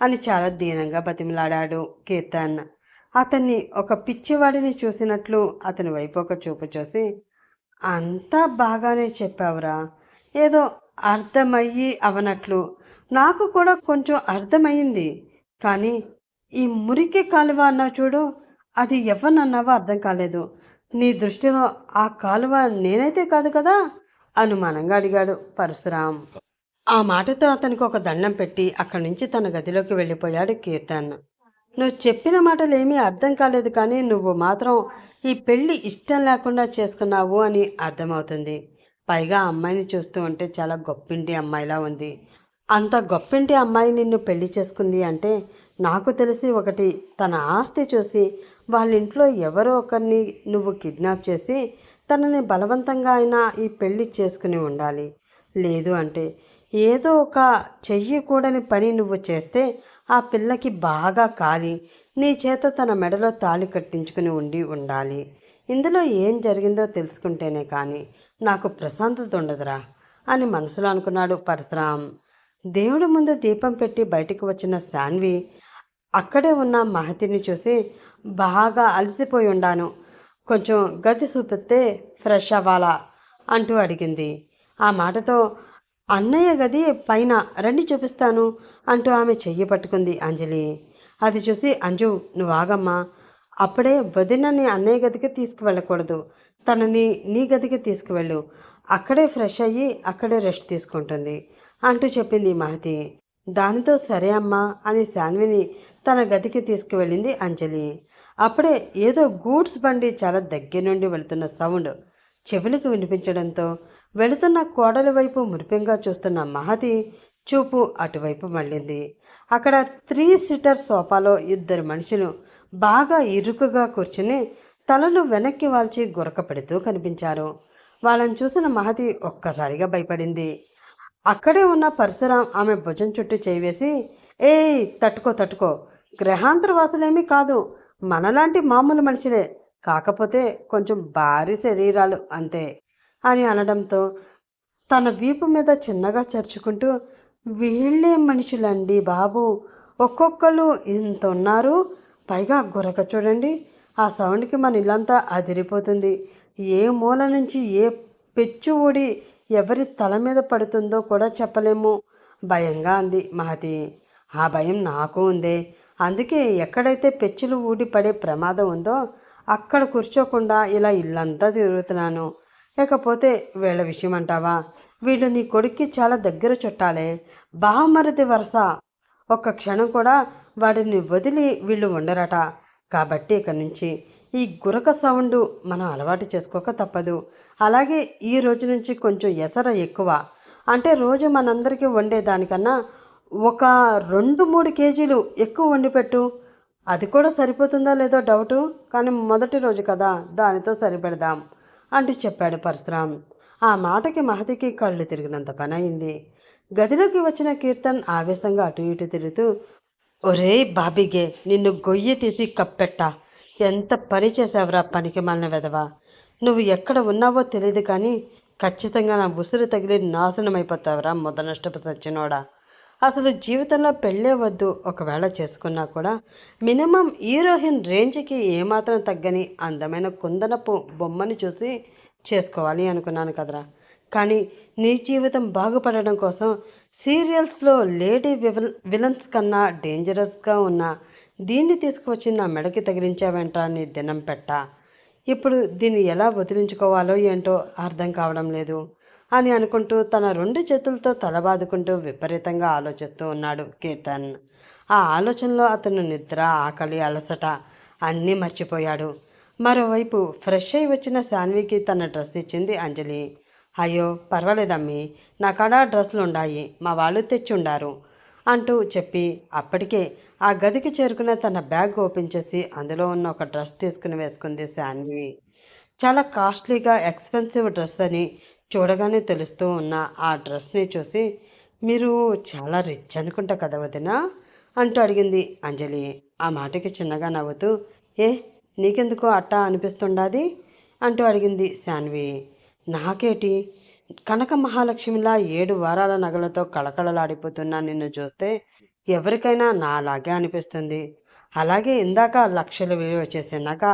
అని చాలా దీనంగా బతిమిలాడాడు కీర్తన్. అతన్ని ఒక పిచ్చివాడిని చూసినట్లు అతని వైపు ఒక చూపు చూసి, అంతా బాగానే చెప్పావురా, ఏదో అర్థమయ్యి అవనట్లు. నాకు కూడా కొంచెం అర్థమయ్యింది. కానీ ఈ మురికి కాలువ అన్నావు చూడు, అది ఎవరినన్నావో అర్థం కాలేదు. నీ దృష్టిలో ఆ కాలువ నేనైతే కాదు కదా? అనుమానంగా అడిగాడు పరశురాం. ఆ మాటతో అతనికి ఒక దండం పెట్టి అక్కడి నుంచి తన గదిలోకి వెళ్ళిపోయాడు కీర్తన్. నువ్వు చెప్పిన మాటలేమీ అర్థం కాలేదు, కానీ నువ్వు మాత్రం ఈ పెళ్ళి ఇష్టం లేకుండా చేసుకున్నావు అని అర్థమవుతుంది. పైగా అమ్మాయిని చూస్తూ ఉంటే చాలా గొప్పింటి అమ్మాయిలా ఉంది. అంత గొప్పింటి అమ్మాయి నిన్ను పెళ్లి చేసుకుంది అంటే నాకు తెలిసి ఒకటి, తన ఆస్తి చూసి వాళ్ళ ఇంట్లో ఎవరో ఒకరిని నువ్వు కిడ్నాప్ చేసి తనని బలవంతంగా అయినా ఈ పెళ్లి చేసుకుని ఉండాలి. లేదు అంటే ఏదో ఒక చెయ్యకూడని పని నువ్వు చేస్తే ఆ పిల్లకి బాగా కాలి నీ చేత తన మెడలో తాళి కట్టించుకుని ఉండాలి. ఇందులో ఏం జరిగిందో తెలుసుకుంటేనే కానీ నాకు ప్రశాంతత ఉండదురా అని మనసులో అనుకున్నాడు పరశురాం. దేవుడి ముందు దీపం పెట్టి బయటికి వచ్చిన శాన్వి అక్కడే ఉన్న మహతిని చూసి, బాగా అలసిపోయి ఉండాను, కొంచెం గది చూపిస్తే ఫ్రెష్ అవ్వాలా అంటూ అడిగింది. ఆ మాటతో అన్నయ్య గది పైన, రండి చూపిస్తాను అంటూ ఆమె చెయ్యి పట్టుకుంది అంజలి. అది చూసి, అంజు నువ్వు ఆగమ్మా, అప్పుడే వదినని అన్నయ్య గదికి తీసుకువెళ్ళకూడదు, తనని నీ గదికి తీసుకువెళ్ళు, అక్కడే ఫ్రెష్ అయ్యి అక్కడే రెస్ట్ తీసుకుంటుంది అంటూ చెప్పింది మహతి. దానితో సరే అమ్మా అని శాన్విని తన గదికి తీసుకువెళ్ళింది అంజలి. అప్పుడే ఏదో గూడ్స్ బండి చాలా దగ్గర నుండి వెళుతున్న సౌండ్ చెవులకు వినిపించడంతో వెళుతున్న కోడలి వైపు మురిపెంగా చూస్తున్న మహతి చూపు అటువైపు మళ్ళింది. అక్కడ 3 సీటర్ సోఫాలో 2 మనుషులు బాగా ఇరుకుగా కూర్చుని తలలు వెనక్కి వాల్చి గురక పెడుతూ కనిపించారు. వాళ్ళని చూసిన మహతి ఒక్కసారిగా భయపడింది. అక్కడే ఉన్న పరశురాం ఆమె భుజం చుట్టూ చేయివేసి, ఏయ్ తట్టుకో, గ్రహాంతర వాసులేమీ కాదు, మనలాంటి మామూలు మనుషులే, కాకపోతే కొంచెం భారీ శరీరాలు అంతే అని అనడంతో తన వీపు మీద చిన్నగా చరుచుకుంటూ, వీళ్ళే మనుషులండి బాబు, ఒక్కొక్కరు ఇంత ఉన్నారు, పైగా గురక చూడండి, ఆ సౌండ్కి మన ఇల్లంతా అదిరిపోతుంది, ఏ మూల నుంచి ఏ పెచ్చు ఊడి ఎవరి తల మీద పడుతుందో కూడా చెప్పలేము, భయంగా అంది మహతి. ఆ భయం నాకు ఉందే, అందుకే ఎక్కడైతే పెచ్చులు ఊడి పడే ప్రమాదం ఉందో అక్కడ కూర్చోకుండా ఇలా ఇల్లంతా తిరుగుతున్నాను. లేకపోతే వీళ్ళ విషయం అంటావా, వీళ్ళు నీ కొడుక్కి చాలా దగ్గర చుట్టాలే, బావమరిది వరస, ఒక్క క్షణం కూడా వాడిని వదిలి వీళ్ళు ఉండరట. కాబట్టి ఇక నుంచి ఈ గురక సౌండ్ మనం అలవాటు చేసుకోక తప్పదు. అలాగే ఈ రోజు నుంచి కొంచెం ఎసర ఎక్కువ, అంటే రోజు మనందరికీ వండేదానికన్నా ఒక 2-3 కేజీలు ఎక్కువ వండి పెట్టు, అది కూడా సరిపోతుందో లేదో డౌటు, కానీ మొదటి రోజు కదా, దానితో సరిపెడదాం అంటూ చెప్పాడు పరశురాం. ఆ మాటకి మహతికి కళ్ళు తిరిగినంత పని అయింది. గదిలోకి వచ్చిన కీర్తన్ ఆవేశంగా అటు ఇటు తిరుగుతూ, ఒరేయ్ బాబిగే, నిన్ను గొయ్యి తీసి కప్పెట్టా, ఎంత పని చేసావురా పనికి మాలిన వెధవా, నువ్వు ఎక్కడ ఉన్నావో తెలియదు కానీ ఖచ్చితంగా నా ఉసురు తగిలి నాశనమైపోతావురా మొదనష్టపు సచ్చినోడా, అసలు జీవితంలో పెళ్ళే వద్దు, ఒకవేళ చేసుకున్నా కూడా మినిమం హీరోయిన్ రేంజ్కి ఏమాత్రం తగ్గని అందమైన కుందనపు బొమ్మని చూసి చేసుకోవాలి అనుకున్నాను కదరా, కానీ నీ జీవితం బాగుపడడం కోసం సీరియల్స్లో లేడీ విలన్స్ కన్నా డేంజరస్గా ఉన్న దీన్ని తీసుకువచ్చి నా మెడకి తగిలించావంటా నీ దినం పెట్ట, ఇప్పుడు దీన్ని ఎలా వదిలించుకోవాలో ఏంటో అర్థం కావడం లేదు అని అనుకుంటూ తన 2 చేతులతో తలబాదుకుంటూ విపరీతంగా ఆలోచిస్తూ ఉన్నాడు కీర్తన్. ఆ ఆలోచనలో అతను నిద్ర, ఆకలి, అలసట అన్నీ మర్చిపోయాడు. మరోవైపు ఫ్రెష్ అయి వచ్చిన శాన్వికి తన డ్రెస్ ఇచ్చింది అంజలి. అయ్యో పర్వాలేదమ్మీ, నా కాడ డ్రెస్సులు ఉండాయి, మా వాళ్ళు తెచ్చి ఉండారు అంటూ చెప్పి అప్పటికే ఆ గదికి చేరుకున్న తన బ్యాగ్ ఓపెన్ చేసి అందులో ఉన్న ఒక డ్రెస్ తీసుకుని వేసుకుంది శాన్వి. చాలా కాస్ట్లీగా ఎక్స్పెన్సివ్ డ్రెస్ అని చూడగానే తెలుస్తూ ఉన్న ఆ డ్రెస్ని చూసి, మీరు చాలా రిచ్ అనుకుంటా కదా వదినా అంటూ అడిగింది అంజలి. ఆ మాటకి చిన్నగా నవ్వుతూ, ఏ నీకెందుకు అట్టా అనిపిస్తుండాది అంటూ అడిగింది శాన్వి. నాకేటి, కనక మహాలక్ష్మిలా 7 వారాల నగలతో కళకళలాడిపోతున్నా నిన్ను చూస్తే ఎవరికైనా నాలాగే అనిపిస్తుంది. అలాగే ఇందాక లక్షలు విలువ చేసే నగ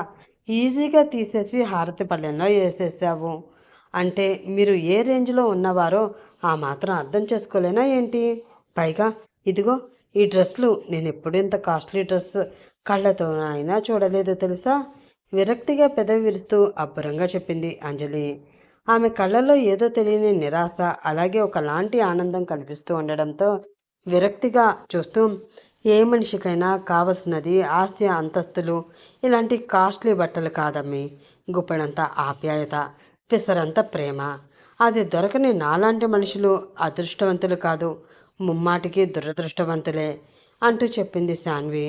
ఈజీగా తీసేసి హారతి పళ్ళెంలో వేసేసావు అంటే మీరు ఏ రేంజ్లో ఉన్నవారో ఆ మాత్రం అర్థం చేసుకోలేనా ఏంటి? పైగా ఇదిగో ఈ డ్రెస్లు నేను ఎప్పుడు ఇంత కాస్ట్లీ డ్రెస్ కళ్ళతో అయినా చూడలేదు తెలుసా? విరక్తిగా పెదవి విరుస్తూ అబ్బురంగా చెప్పింది అంజలి. ఆమె కళ్ళల్లో ఏదో తెలియని నిరాశ, అలాగే ఒకలాంటి ఆనందం కనిపిస్తూ ఉండడంతో విరక్తిగా చూస్తూ, ఏ మనిషికైనా కావలసినది ఆస్తి అంతస్తులు ఇలాంటి కాస్ట్లీ బట్టలు కాదమ్మి, గుప్పెడంత ఆప్యాయత, పిసరంత ప్రేమ. అది దొరకని నాలాంటి మనుషులు అదృష్టవంతులు కాదు, ముమ్మాటికి దురదృష్టవంతులే అంటూ చెప్పింది శాన్వి.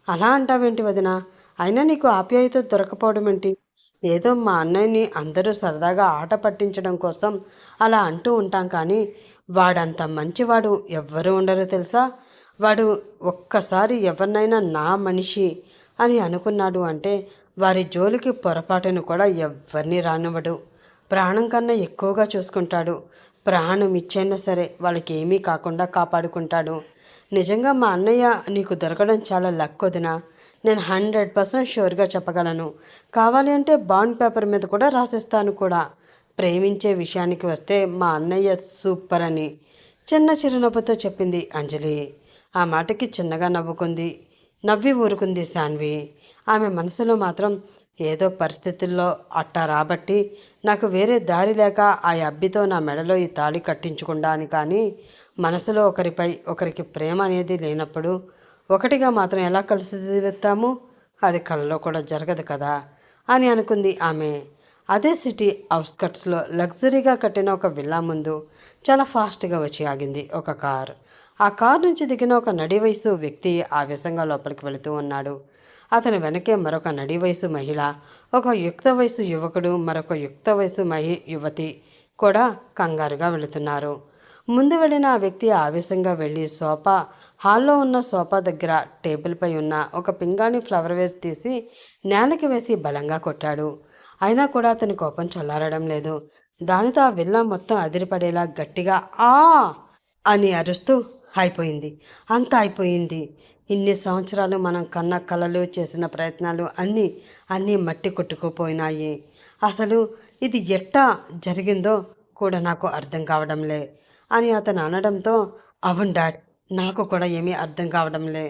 అలా అంటావేంటి వదిన? అయినా నీకు ఆప్యాయత దొరకపోవడం ఏంటి? ఏదో మా అన్నయ్యని అందరూ సరదాగా ఆట పట్టించడం కోసం అలా అంటూ ఉంటాం, కానీ వాడంత మంచివాడు ఎవ్వరూ ఉండరు తెలుసా? వాడు ఒక్కసారి ఎవరినైనా నా మనిషి అని అనుకున్నాడు అంటే వారి జోలికి పొరపాటును కూడా ఎవ్వరిని రానివ్వడు. ప్రాణం కన్నా ఎక్కువగా చూసుకుంటాడు. ప్రాణం ఇచ్చైనా సరే వాళ్ళకి ఏమీ కాకుండా కాపాడుకుంటాడు. నిజంగా మా అన్నయ్య నీకు దొరకడం చాలా లక్ వదినా. నేను 100% షూర్గా చెప్పగలను. కావాలి అంటే బాండ్ పేపర్ మీద కూడా రాసేస్తాను కూడా. ప్రేమించే విషయానికి వస్తే మా అన్నయ్య సూపర్ అని చిన్న చిరునవ్వుతో చెప్పింది అంజలి. ఆ మాటకి చిన్నగా నవ్వి ఊరుకుంది శాన్వి. ఆమె మనసులో మాత్రం ఏదో పరిస్థితుల్లో అట్టా రాబట్టి నాకు వేరే దారి లేక ఆ అబ్బితో నా మెడలో ఈ తాళి కట్టించుకుండా అని, కానీ మనసులో ఒకరిపై ఒకరికి ప్రేమ అనేది లేనప్పుడు ఒకటిగా మాత్రం ఎలా కలిసి తీరుతాము? అది కలలో కూడా జరగదు కదా అని అనుకుంది ఆమె. అదే సిటీ అవుట్స్కట్స్లో లగ్జరీగా కట్టిన ఒక విల్లా ముందు చాలా ఫాస్ట్గా వచ్చి ఆగింది ఒక కార్. ఆ కార్ నుంచి దిగిన ఒక నడి వయసు వ్యక్తి ఆవేశంగా లోపలికి వెళుతూ ఉన్నాడు. అతని వెనకే మరొక నడి వయసు మహిళ, ఒక యుక్త వయసు యువకుడు, మరొక యుక్త వయసు యువతి కూడా కంగారుగా వెళుతున్నారు. ముందు వెళ్ళిన ఆ వ్యక్తి ఆవేశంగా వెళ్ళి హాల్లో ఉన్న సోఫా దగ్గర టేబుల్పై ఉన్న ఒక పింగాణి ఫ్లవర్ వేస్ తీసి నేలకి వేసి బలంగా కొట్టాడు. అయినా కూడా అతని కోపం చల్లారడం లేదు. దానితో ఆ విల్లా మొత్తం అదిరిపడేలా గట్టిగా ఆ అని అరుస్తూ అయిపోయింది, అంతా అయిపోయింది. ఇన్ని సంవత్సరాలు మనం కన్న కలలు, చేసిన ప్రయత్నాలు అన్నీ అన్నీ మట్టి కొట్టుకుపోయినాయి. అసలు ఇది ఎట్టా జరిగిందో కూడా నాకు అర్థం కావడంలే అని అతను అనడంతో, అవును డాడ్, నాకు కూడా ఏమీ అర్థం కావడంలే.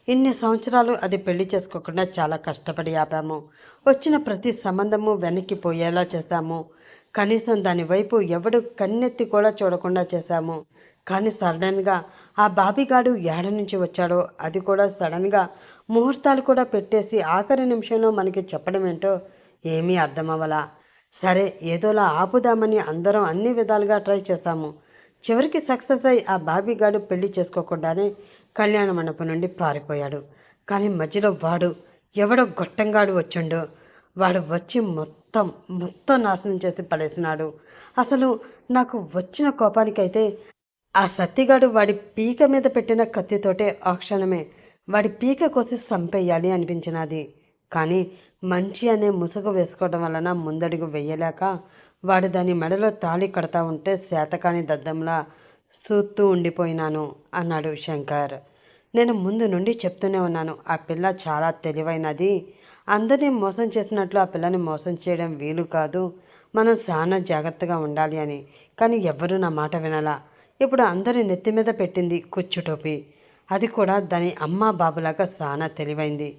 ఇన్ని సంవత్సరాలు అది పెళ్లి చేసుకోకుండా చాలా కష్టపడి ఆపాము. వచ్చిన ప్రతి సంబంధము వెనక్కి పోయేలా చేశాము. కనీసం దాని వైపు ఎవడు కన్నెత్తి కూడా చూడకుండా చేశాము. కానీ సడన్గా ఆ బాబిగాడు ఏడ నుంచి వచ్చాడో, అది కూడా సడన్గా ముహూర్తాలు కూడా పెట్టేసి ఆఖరి నిమిషంలో మనకి చెప్పడం ఏంటో ఏమీ అర్థమవ్వలా. సరే ఏదోలా ఆపుదామని అందరం అన్ని విధాలుగా ట్రై చేశాము. చివరికి సక్సెస్ అయి ఆ బాబిగాడు పెళ్లి చేసుకోకుండానే కళ్యాణ మండపం నుండి పారిపోయాడు. కానీ మధ్యలో ఎవడో గొట్టంగాడు వచ్చిండు. వాడు వచ్చి మొత్తం మొత్తం నాశనం చేసి పడేసినాడు. అసలు నాకు వచ్చిన కోపానికైతే ఆ సత్తిగాడు వాడి పీక మీద పెట్టిన కత్తితోటే ఆ క్షణమే వాడి పీక కోసి చంపేయాలి అనిపించినది. కానీ మంచి అనే ముసుగు వేసుకోవడం వలన ముందడుగు వెయ్యలేక వాడు దాని మెడలో తాళి కడతా ఉంటే శాతకాని దద్దంలా చూస్తూ ఉండిపోయినాను అన్నాడు శంకర్. నేను ముందు నుండి చెప్తూనే ఉన్నాను, ఆ పిల్ల చాలా తెలివైనది. అందరినీ మోసం చేసినట్లు ఆ పిల్లని మోసం చేయడం వీలు కాదు. మనం చాలా జాగ్రత్తగా ఉండాలి అని. కానీ ఎవ్వరూ నా మాట వినాలా. ఇప్పుడు అందరి నెత్తి మీద పెట్టింది కుచ్చుటోపి. అది కూడా దాని అమ్మ బాబులాగా చాలా తెలివైంది.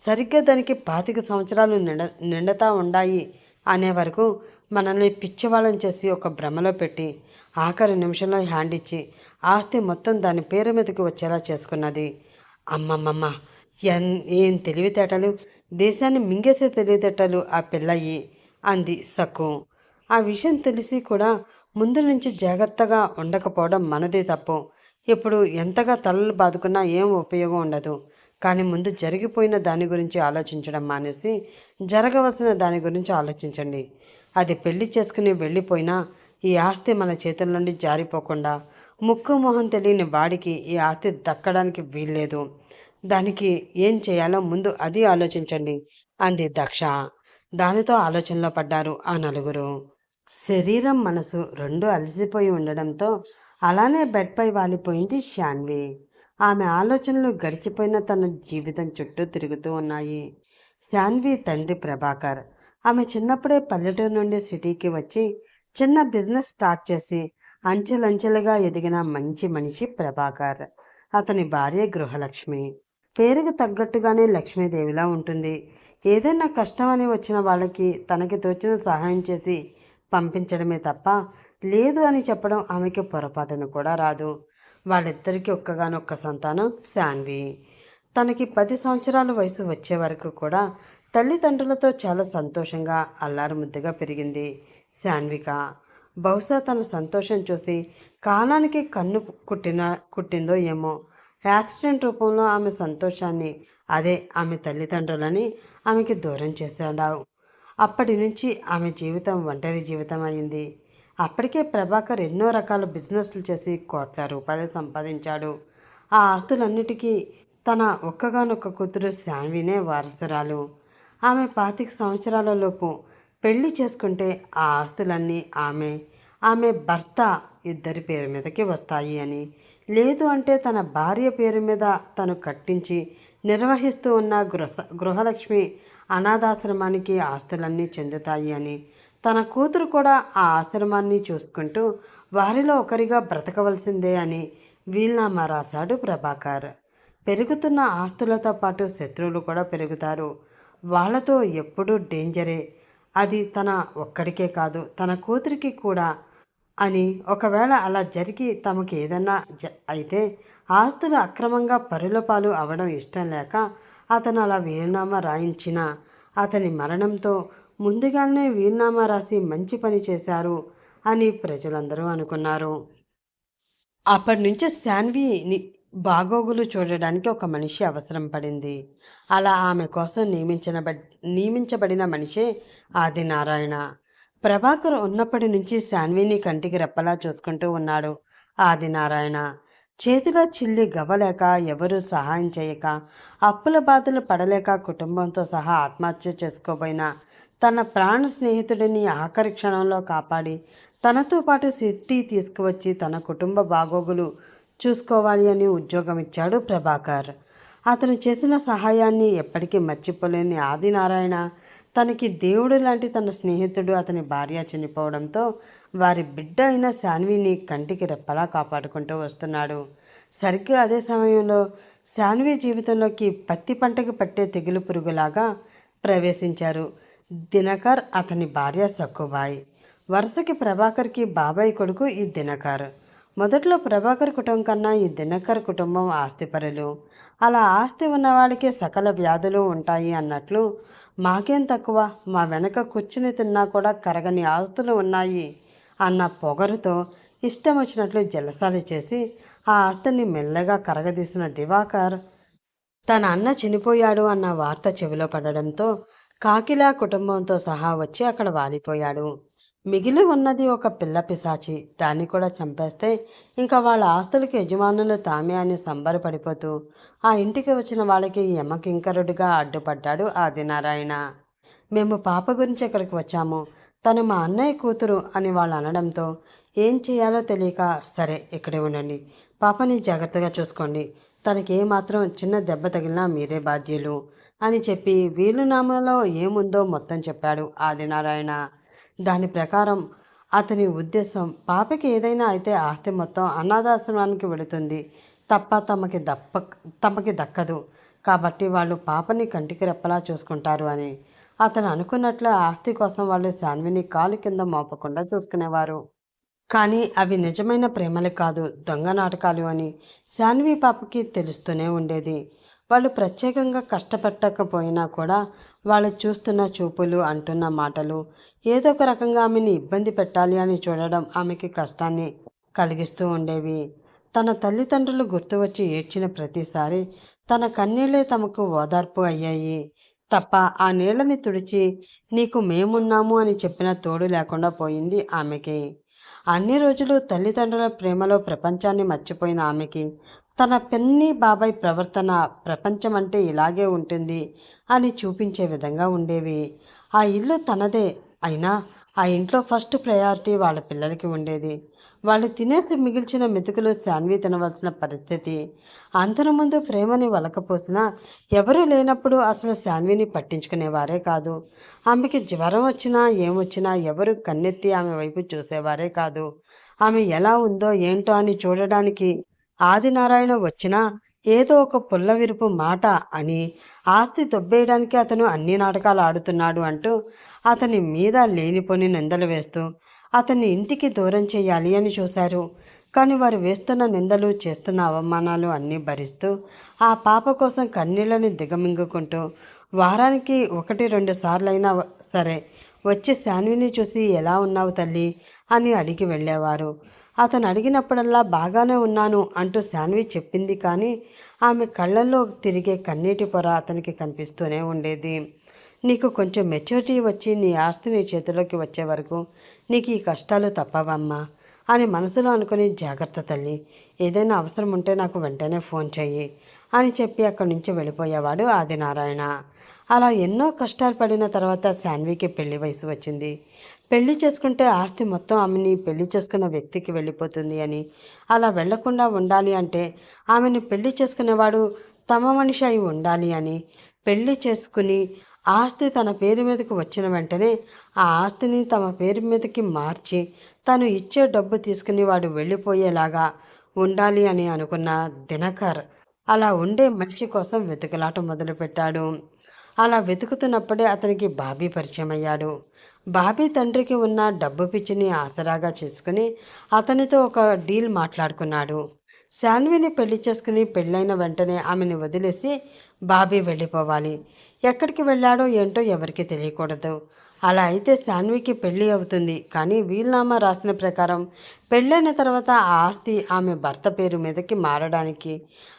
సరిగ్గా దానికి 25 సంవత్సరాలు నిండతా ఉండాయి అనే వరకు మనల్ని పిచ్చివాళ్ళని చేసి ఒక భ్రమలో పెట్టి ఆఖరి నిమిషంలో హ్యాండ్ ఇచ్చి ఆస్తి మొత్తం దాని పేరు మీదకి వచ్చేలా చేసుకున్నది. అమ్మమ్మమ్మ, ఏం తెలివితేటలు! దేశాన్ని మింగేసే తెలివితేటలు ఆ పిల్లయి అంది సక్కు. ఆ విషయం తెలిసి కూడా ముందు నుంచి జాగ్రత్తగా ఉండకపోవడం మనదే తప్పు. ఇప్పుడు ఎంతగా తలలు బాదుకున్నా ఏం ఉపయోగం ఉండదు. కానీ ముందు జరిగిపోయిన దాని గురించి ఆలోచించడం మానేసి జరగవలసిన దాని గురించి ఆలోచించండి. అది పెళ్లి చేసుకుని వెళ్ళిపోయినా ఈ ఆస్తి మన చేతుల నుండి జారిపోకుండా ముక్కు మొహం తెలియని వాడికి ఈ ఆస్తి దక్కడానికి వీల్లేదు. దానికి ఏం చేయాలో ముందు అది ఆలోచించండి అంది దక్ష. దానితో ఆలోచనలో పడ్డారు ఆ నలుగురు. శరీరం మనసు రెండూ అలసిపోయి ఉండడంతో అలానే బెడ్పై వాలిపోయింది శాన్వి. ఆమె ఆలోచనలు గడిచిపోయిన తన జీవితం చుట్టూ తిరుగుతూ ఉన్నాయి. శాన్వి తండ్రి ప్రభాకర్. ఆమె చిన్నప్పుడే పల్లెటూరు నుండి సిటీకి వచ్చి చిన్న బిజినెస్ స్టార్ట్ చేసి అంచెలంచెలుగా ఎదిగిన మంచి మనిషి ప్రభాకర్. అతని భార్య గృహలక్ష్మి. పేరుకు తగ్గట్టుగానే లక్ష్మీదేవిలా ఉంటుంది. ఏదైనా కష్టం అని వచ్చిన వాళ్ళకి తనకి తోచిన సహాయం చేసి పంపించడమే తప్ప లేదు అని చెప్పడం ఆమెకి పొరపాటును కూడా రాదు. వాళ్ళిద్దరికీ ఒక్కగానొక్క సంతానం శాన్వి. తనకి 10 సంవత్సరాల వయసు వచ్చే వరకు కూడా తల్లిదండ్రులతో చాలా సంతోషంగా అల్లారుముద్దుగా పెరిగింది శాన్విక. బహుశా తన సంతోషం చూసి కాలానికి కన్ను కుట్టిందో ఏమో. యాక్సిడెంట్ రూపంలో ఆమె సంతోషాన్ని, అదే ఆమె తల్లిదండ్రులని ఆమెకి దూరం చేశాడు. అప్పటి నుంచి ఆమె జీవితం ఒంటరి జీవితం అయింది. అప్పటికే ప్రభాకర్ ఎన్నో రకాల బిజినెస్లు చేసి కోట్ల రూపాయలు సంపాదించాడు. ఆ ఆస్తులన్నిటికీ తన ఒక్కగానొక్క కూతురు శాన్వినే వారసురాలు. ఆమె 25 సంవత్సరాల లోపు పెళ్లి చేసుకుంటే ఆ ఆస్తులన్నీ ఆమె భర్త ఇద్దరి పేరు మీదకి వస్తాయి అని, లేదు అంటే తన భార్య పేరు మీద తను కట్టించి నిర్వహిస్తూ ఉన్న గృహలక్ష్మి అనాథాశ్రమానికి ఆస్తులన్నీ చెందుతాయి అని, తన కూతురు కూడా ఆ ఆశ్రమాన్ని చూసుకుంటూ వారిలో ఒకరిగా బ్రతకవలసిందే అని వీల్నామా రాశాడు ప్రభాకర్. పెరుగుతున్న ఆస్తులతో పాటు శత్రువులు కూడా పెరుగుతారు. వాళ్లతో ఎప్పుడూ డేంజరే. అది తన ఒక్కడికే కాదు, తన కూతురికి కూడా అని. ఒకవేళ అలా జరిగి తమకి ఏదన్నా అయితే ఆస్తులు అక్రమంగా పరుల పాలు అవడం ఇష్టం లేక అతను అలా వీలునామా రాయించిన అతని మరణంతో ముందుగానే వీలునామా రాసి మంచి పని చేశారు అని ప్రజలందరూ అనుకున్నారు. అప్పటి నుంచి శాన్వి బాగోగులు చూడడానికి ఒక మనిషి అవసరం పడింది. అలా ఆమె కోసం నియమించబడిన మనిషే ఆదినారాయణ. ప్రభాకర్ ఉన్నప్పటి నుంచి శాన్విని కంటికి రెప్పలా చూసుకుంటూ ఉన్నాడు ఆదినారాయణ. చేతిలో చిల్లి గవ్వలేక, ఎవరూ సహాయం చేయక, అప్పుల బాధలు పడలేక కుటుంబంతో సహా ఆత్మహత్య చేసుకోబోయిన తన ప్రాణ స్నేహితుడిని ఆఖరి క్షణంలో కాపాడి తనతో పాటు సిటీ తీసుకువచ్చి తన కుటుంబ బాగోగులు చూసుకోవాలి అని ఉద్యోగం ఇచ్చాడు ప్రభాకర్. అతను చేసిన సహాయాన్ని ఎప్పటికీ మర్చిపోలేని ఆదినారాయణ తనకి దేవుడు లాంటి తన స్నేహితుడు అతని భార్య చనిపోవడంతో వారి బిడ్డ అయిన శాన్విని కంటికి రెప్పలా కాపాడుకుంటూ వస్తున్నాడు. సరిగ్గా అదే సమయంలో శాన్వి జీవితంలోకి పత్తి పంటకి పట్టే తెగులు పురుగులాగా ప్రవేశించారు దినకర్, అతని భార్య సక్కుబాయ్. వరుసకి ప్రభాకర్కి బాబాయ్ కొడుకు ఈ దినకర్. మొదట్లో ప్రభాకర్ కుటుంబం కన్నా ఈ దినకర్ కుటుంబం ఆస్తిపరులు. అలా ఆస్తి ఉన్నవాడికే సకల వ్యాధులు ఉంటాయి అన్నట్లు మాకేం తక్కువ, మా వెనక కూర్చుని తిన్నా కూడా కరగని ఆస్తులు ఉన్నాయి అన్న పొగరుతో ఇష్టం వచ్చినట్లు జలసాలు చేసి ఆ ఆస్తిని మెల్లగా కరగదీసిన దివాకర్ తన అన్న చనిపోయాడు అన్న వార్త చెవిలో పడడంతో కాకిలా కుటుంబంతో సహా వచ్చి అక్కడ వాలిపోయాడు. మిగిలి ఉన్నది ఒక పిల్ల పిశాచి. దాన్ని కూడా చంపేస్తే ఇంకా వాళ్ళ ఆస్తులకి యజమానులు తామే అని సంబరపడిపోతూ ఆ ఇంటికి వచ్చిన వాళ్ళకి యమకింకరుడిగా అడ్డుపడ్డాడు ఆదినారాయణ. మేము పాప గురించి ఇక్కడికి వచ్చాము, తను మా అన్నయ్య కూతురు అని వాళ్ళు అనడంతో ఏం చేయాలో తెలియక, సరే ఇక్కడే ఉండండి, పాపని జాగ్రత్తగా చూసుకోండి, తనకి ఏమాత్రం చిన్న దెబ్బ తగిలినా మీరే బాధ్యులు అని చెప్పి వీలునామాలో ఏముందో మొత్తం చెప్పాడు ఆదినారాయణ. దాని ప్రకారం అతని ఉద్దేశం, పాపకి ఏదైనా అయితే ఆస్తి మొత్తం అనాథాశ్రమానికి వెళుతుంది తప్ప తమకి దక్కదు. కాబట్టి వాళ్ళు పాపని కంటికి రెప్పలా చూసుకుంటారు అని. అతను అనుకున్నట్లు ఆస్తి కోసం వాళ్ళు శాన్విని కాలు కింద మోపకుండా చూసుకునేవారు. కానీ అవి నిజమైన ప్రేమలు కాదు, దొంగ నాటకాలు అని శాన్వి పాపకి తెలుస్తూనే ఉండేది. వాళ్ళు ప్రత్యేకంగా కష్టపెట్టకపోయినా కూడా వాళ్ళు చూస్తున్న చూపులు, అంటున్న మాటలు ఏదో ఒక రకంగా ఆమెని ఇబ్బంది పెట్టాలి అని చూడడం ఆమెకి కష్టాన్ని కలిగిస్తూ ఉండేవి. తన తల్లిదండ్రులు గుర్తు వచ్చి ఏడ్చిన ప్రతిసారి తన కన్నీళ్లే తమకు ఓదార్పు అయ్యాయి తప్ప ఆ నీళ్ళని తుడిచి నీకు మేమున్నాము అని చెప్పిన తోడు లేకుండా పోయింది ఆమెకి. అన్ని రోజులు తల్లిదండ్రుల ప్రేమలో ప్రపంచాన్ని మర్చిపోయిన ఆమెకి తన పిన్ని బాబాయ్ ప్రవర్తన ప్రపంచం అంటే ఇలాగే ఉంటుంది అని చూపించే విధంగా ఉండేవి. ఆ ఇల్లు తనదే అయినా ఆ ఇంట్లో ఫస్ట్ ప్రయారిటీ వాళ్ళ పిల్లలకి ఉండేది. వాళ్ళు తినేసి మిగిల్చిన మెతుకులు శాన్వి తినవలసిన పరిస్థితి. అందరి ముందు ప్రేమని వలకపోసినా ఎవరూ లేనప్పుడు అసలు శాన్విని పట్టించుకునేవారే కాదు. ఆమెకి జ్వరం వచ్చినా ఏమొచ్చినా ఎవరు కన్నెత్తి ఆమె వైపు చూసేవారే కాదు. ఆమె ఎలా ఉందో ఏంటో అని చూడడానికి ఆదినారాయణ వచ్చినా ఏదో ఒక పుల్లవిరుపు మాట అని ఆస్తి దొబ్బేయడానికి అతను అన్ని నాటకాలు ఆడుతున్నాడు అంటూ అతని మీద లేనిపోని నిందలు వేస్తూ అతన్ని ఇంటికి దూరం చేయాలి అని చూశారు. కానీ వారు వేస్తున్న నిందలు, చేస్తున్న అవమానాలు అన్నీ భరిస్తూ ఆ పాప కోసం కన్నీళ్ళని దిగమింగుకుంటూ వారానికి 1-2 సార్లైనా సరే వచ్చి శాన్విని చూసి ఎలా ఉన్నావు తల్లి అని అడిగి వెళ్ళేవారు. అతను అడిగినప్పుడల్లా బాగానే ఉన్నాను అంటూ శాన్వి చెప్పింది, కానీ ఆమె కళ్ళల్లో తిరిగే కన్నీటి పొర అతనికి కనిపిస్తూనే ఉండేది. నీకు కొంచెం మెచ్యూరిటీ వచ్చి నీ ఆస్తి నీ చేతిలోకి వచ్చే వరకు నీకు ఈ కష్టాలు తప్పవమ్మా అని మనసులో అనుకుని, జాగ్రత్త తల్లి, ఏదైనా అవసరం ఉంటే నాకు వెంటనే ఫోన్ చెయ్యి అని చెప్పి అక్కడి నుంచి వెళ్ళిపోయేవాడు ఆదినారాయణ. అలా ఎన్నో కష్టాలు పడిన తర్వాత శాన్వికి పెళ్లి వయసు వచ్చింది. పెళ్లి చేసుకుంటే ఆస్తి మొత్తం ఆమెని పెళ్లి చేసుకున్న వ్యక్తికి వెళ్ళిపోతుంది అని, అలా వెళ్లకుండా ఉండాలి అంటే ఆమెను పెళ్లి చేసుకునేవాడు తమ మనిషి అయి ఉండాలి అని, పెళ్లి చేసుకుని ఆస్తి తన పేరు మీదకి వచ్చిన వెంటనే ఆ ఆస్తిని తమ పేరు మీదకి మార్చి తను ఇచ్చే డబ్బు తీసుకుని వాడు వెళ్ళిపోయేలాగా ఉండాలి అని అనుకున్న దినకర్ అలా ఉండే మనిషి కోసం వెతుకులాట మొదలుపెట్టాడు. అలా వెతుకుతున్నప్పుడే అతనికి బాబీ పరిచయం అయ్యాడు. బాబీ తండ్రికి ఉన్న డబ్బు పిచ్చిని ఆసరాగా చేసుకుని అతనితో ఒక డీల్ మాట్లాడుకున్నాడు. శాన్విని పెళ్లి చేసుకుని పెళ్ళైన వెంటనే ఆమెను వదిలేసి బాబీ వెళ్ళిపోవాలి. ఎక్కడికి వెళ్ళాడో ఏంటో ఎవరికి తెలియకూడదు. అలా అయితే శాన్వికి పెళ్ళి అవుతుంది, కానీ వీలునామా రాసిన ప్రకారం పెళ్ళైన తర్వాత ఆ ఆస్తి ఆమె భర్త పేరు మీదకి మారడానికి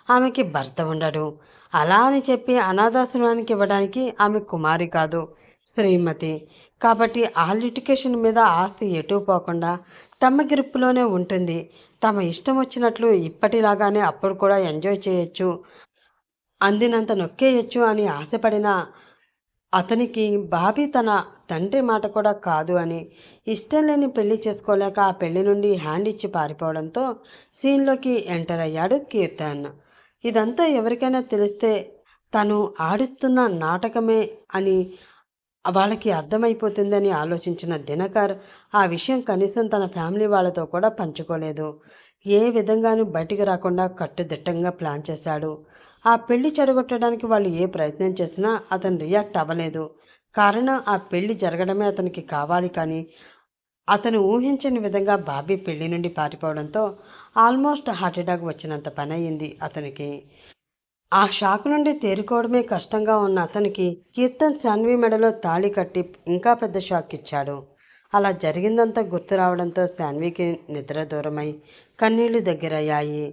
ఆమెకి భర్త ఉండడు. అలా అని చెప్పి అనాథాశ్రమానికి ఇవ్వడానికి ఆమె కుమారి కాదు, శ్రీమతి. కాబట్టి ఆ లిటికేషన్ మీద ఆస్తి ఎటూ పోకుండా తమ గ్రిప్పులోనే ఉంటుంది. తమ ఇష్టం వచ్చినట్లు ఇప్పటిలాగానే అప్పుడు కూడా ఎంజాయ్ చేయొచ్చు, అందినంత నొక్కేయచ్చు అని ఆశపడిన అతనికి బాబీ తన తండ్రి మాట కూడా కాదు అని, ఇష్టం లేని పెళ్లి చేసుకోలేక ఆ పెళ్లి నుండి హ్యాండ్ ఇచ్చి పారిపోవడంతో సీన్లోకి ఎంటర్ అయ్యాడు కీర్తన్. ఇదంతా ఎవరికైనా తెలిస్తే తను ఆడిస్తున్న నాటకమే అని వాళ్ళకి అర్థమైపోతుందని ఆలోచించిన దినకర్ ఆ విషయం కనీసం తన ఫ్యామిలీ వాళ్ళతో కూడా పంచుకోలేదు. ఏ విధంగానూ బయటికి రాకుండా కట్టుదిట్టంగా ప్లాన్ చేశాడు. ఆ పెళ్లి చెడగొట్టడానికి వాళ్ళు ఏ ప్రయత్నం చేసినా అతను రియాక్ట్ అవ్వలేదు. కారణం ఆ పెళ్లి జరగడమే అతనికి కావాలి, కానీ అతను ఊహించని విధంగా బాబీ పెళ్లి నుండి పారిపోవడంతో ఆల్మోస్ట్ హార్ట్ అటాక్ వచ్చినంత పని అయింది అతనికి. ఆ షాక్ నుండి తేరుకోవడమే కష్టంగా ఉన్న అతనికి కీర్తన్ శాన్వి మెడలో తాళి కట్టి ఇంకా పెద్ద షాక్ ఇచ్చాడు. అలా జరిగిందంతా గుర్తు రావడంతో శాన్వికి నిద్ర దూరమై కన్నీళ్లు దగ్గరయ్యాయి.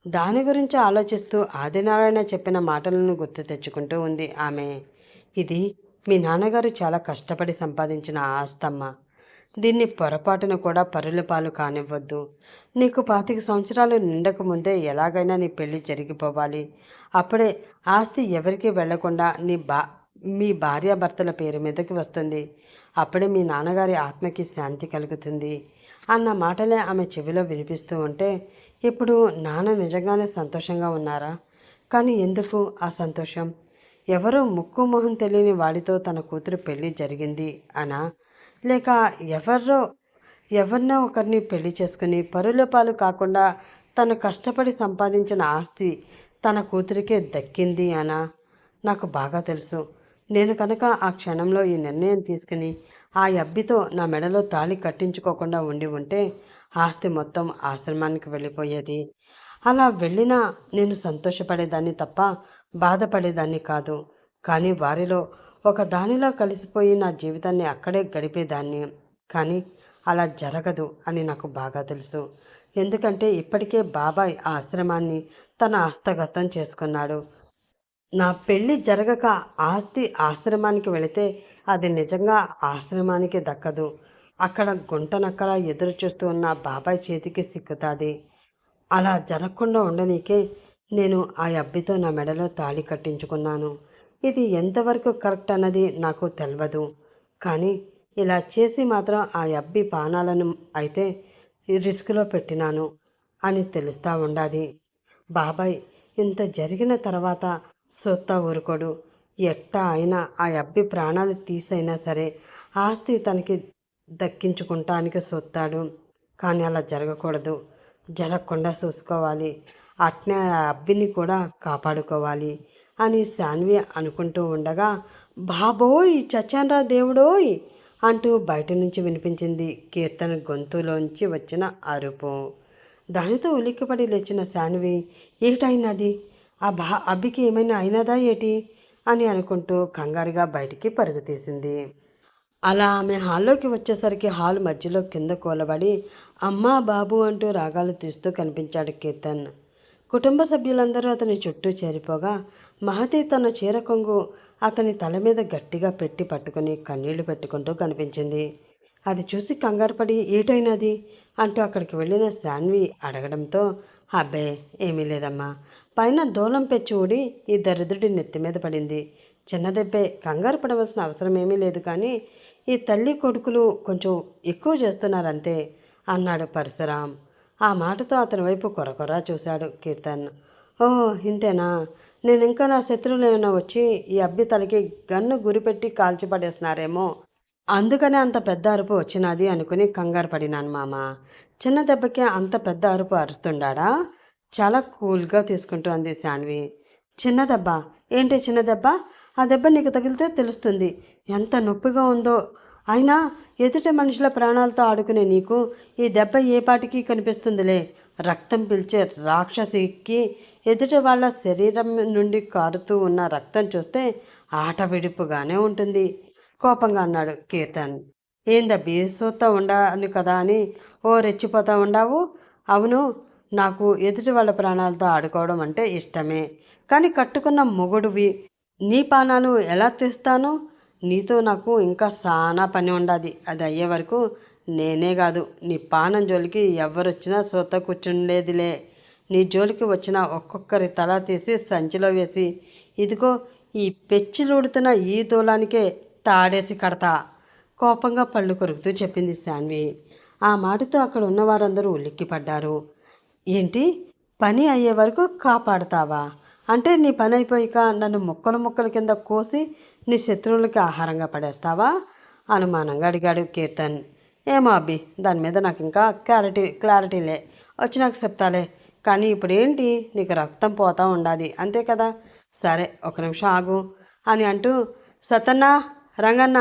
దాని గురించి ఆలోచిస్తూ ఆదినారాయణ చెప్పిన మాటలను గుర్తు తెచ్చుకుంటూ ఉంది ఆమె. ఇది మీ నాన్నగారు చాలా కష్టపడి సంపాదించిన ఆస్తమ్మ. దీన్ని పొరపాటును కూడా పరుల పాలు కానివ్వద్దు. నీకు 25 సంవత్సరాలు నిండక ముందే ఎలాగైనా నీ పెళ్లి జరిగిపోవాలి. అప్పుడే ఆస్తి ఎవరికి వెళ్లకుండా మీ భార్యాభర్తల పేరు మీదకి వస్తుంది. అప్పుడే మీ నాన్నగారి ఆత్మకి శాంతి కలుగుతుంది అన్న మాటలే ఆమె చెవిలో వినిపిస్తూ ఉంటే, ఇప్పుడు నాన్న నిజంగానే సంతోషంగా ఉన్నారా? కానీ ఎందుకు ఆ సంతోషం? ఎవరో ముక్కు మొహం తెలియని వాడితో తన కూతురు పెళ్లి జరిగింది అనా, లేక ఎవరినో ఒకరిని పెళ్లి చేసుకుని పరుల పాలు కాకుండా తను కష్టపడి సంపాదించిన ఆస్తి తన కూతురికే దక్కింది అనా? నాకు బాగా తెలుసు. నేను కనుక ఆ క్షణంలో ఈ నిర్ణయం తీసుకుని ఆ అబ్బితో నా మెడలో తాళి కట్టించుకోకుండా ఉండి ఉంటే ఆస్తి మొత్తం ఆశ్రమానికి వెళ్ళిపోయేది. అలా వెళ్ళినా నేను సంతోషపడేదాన్ని తప్ప బాధపడేదాన్ని కాదు. కానీ వారిలో ఒక దానిలో కలిసిపోయి నా జీవితాన్ని అక్కడే గడిపేదాన్ని. కానీ అలా జరగదు అని నాకు బాగా తెలుసు. ఎందుకంటే ఇప్పటికే బాబాయ్ ఆ ఆశ్రమాన్ని తన హస్తగతం చేసుకున్నాడు. నా పెళ్ళి జరగక ఆస్తి ఆశ్రమానికి వెళితే అది నిజంగా ఆశ్రమానికి దక్కదు. అక్కడ గుంటనక్కలా ఎదురు చూస్తూ ఉన్న బాబాయ్ చేతికి సిక్కుతాది. అలా జరగకుండా ఉండనీకే నేను ఆ అబ్బితో నా మెడలో తాళి కట్టించుకున్నాను. ఇది ఎంతవరకు కరెక్ట్ అన్నది నాకు తెలియదు. కానీ ఇలా చేసి మాత్రం ఆ అబ్బి పానాలను అయితే ఈ రిస్క్లో పెట్టినాను అని తెలుస్తూ ఉండాది. బాబాయ్ ఇంత జరిగిన తర్వాత సొత్తా ఊరుకోడు. ఎట్టా అయినా ఆ అబ్బి ప్రాణాలు తీసైనా సరే ఆస్తి తనకి దక్కించుకుంటానికి సొత్తాడు. కానీ అలా జరగకూడదు. జరగకుండా చూసుకోవాలి. అట్నే ఆ అబ్బిని కూడా కాపాడుకోవాలి అని శాన్వి అనుకుంటూ ఉండగా, బాబోయ్ చచ్చాన్రా దేవుడోయ్ అంటూ బయట నుంచి వినిపించింది కీర్తన గొంతులోంచి వచ్చిన అరుపు. దానితో ఉలిక్కిపడి లేచిన శాన్వి, ఏటైనది? అబ్బికి ఏమైనా అయినదా ఏటి అని అనుకుంటూ కంగారుగా బయటికి పరుగు తీసింది. అలా ఆమె హాల్లోకి వచ్చేసరికి హాల్ మధ్యలో కింద కూలబడి అమ్మా బాబు అంటూ రాగాలు తీస్తూ కనిపించాడు కీర్తన్. కుటుంబ సభ్యులందరూ అతని చుట్టూ చేరిపోగా మహతి తన చీర కొంగు అతని తల మీద గట్టిగా పెట్టి పట్టుకుని కన్నీళ్లు పెట్టుకుంటూ కనిపించింది. అది చూసి కంగారుపడి ఏటైనది అంటూ అక్కడికి వెళ్ళిన శాన్వి అడగడంతో, అబ్బే ఏమీ లేదమ్మా, పైన దూలం పెచ్చి ఊడి ఈ దరిద్రుడి నెత్తి మీద పడింది. చిన్న దెబ్బే, కంగారు పడవలసిన అవసరం ఏమీ లేదు, కానీ ఈ తల్లి కొడుకులు కొంచెం ఎక్కువ చేస్తున్నారంతే అన్నాడు పరశురాం. ఆ మాటతో అతని వైపు కొరకొరా చూశాడు కీర్తన్. ఓ ఇంతేనా? నేను ఇంకా నా శత్రువులు ఏమైనా వచ్చి ఈ అబ్బి తలకి గన్ను గురిపెట్టి కాల్చిపడేస్తున్నారేమో, అందుకనే అంత పెద్ద అరుపు వచ్చినది అనుకుని కంగారు పడినాను మామ. చిన్న దెబ్బకి అంత పెద్ద అరుపు అరుస్తుండా? చాలా కూల్గా తీసుకుంటూ అంది శాన్వి. చిన్న దెబ్బ ఏంటి? చిన్న దెబ్బ? ఆ దెబ్బ నీకు తగిలితే తెలుస్తుంది ఎంత నొప్పిగా ఉందో. అయినా ఎదుటి మనుషుల ప్రాణాలతో ఆడుకునే నీకు ఈ దెబ్బ ఏ పాటికి కనిపిస్తుందిలే. రక్తం పీల్చే రాక్షసికి ఎదుటి వాళ్ళ శరీరం నుండి కారుతూ ఉన్న రక్తం చూస్తే ఆట విడుపుగానే ఉంటుంది కోపంగా అన్నాడు కీర్తన్. ఏందబ్బి సూత్తా ఉండాను కదా అని ఓ రెచ్చిపోతా ఉండావు? అవును, నాకు ఎదుటి వాళ్ళ ప్రాణాలతో ఆడుకోవడం అంటే ఇష్టమే, కానీ కట్టుకున్న మొగుడువి నీ పానాలు ఎలా తీస్తాను? నీతో నాకు ఇంకా చాలా పని ఉండాది. అది అయ్యే వరకు నేనే కాదు నీ పానం జోలికి ఎవరొచ్చినా సూత కూర్చుండేదిలే. నీ జోలికి వచ్చిన ఒక్కొక్కరి తల తీసి సంచిలో వేసి ఇదిగో ఈ పెచ్చిలుడుతున్న ఈ దూలానికే తాడేసి కడతా కోపంగా పళ్ళు కొరుకుతూ చెప్పింది శాన్వి. ఆ మాటతో అక్కడ ఉన్న వారందరూ ఉలిక్కిపడ్డారు. ఏంటి, పని అయ్యే వరకు కాపాడుతావా? అంటే నీ పని అయిపోయాక నన్ను ముక్కలు ముక్కల కింద కోసి నీ శత్రువులకి ఆహారంగా పడేస్తావా? అనుమానంగా అడిగాడు కీర్తన్. ఏమో అబ్బి, దాని మీద నాకు ఇంకా క్లారిటీలే, వచ్చి నాకు చెప్తాలే. కానీ ఇప్పుడు ఏంటి, నీకు రక్తం పోతా ఉండాది అంతే కదా? సరే ఒక నిమిషం ఆగు అని అంటూ సతన్నా, రంగన్న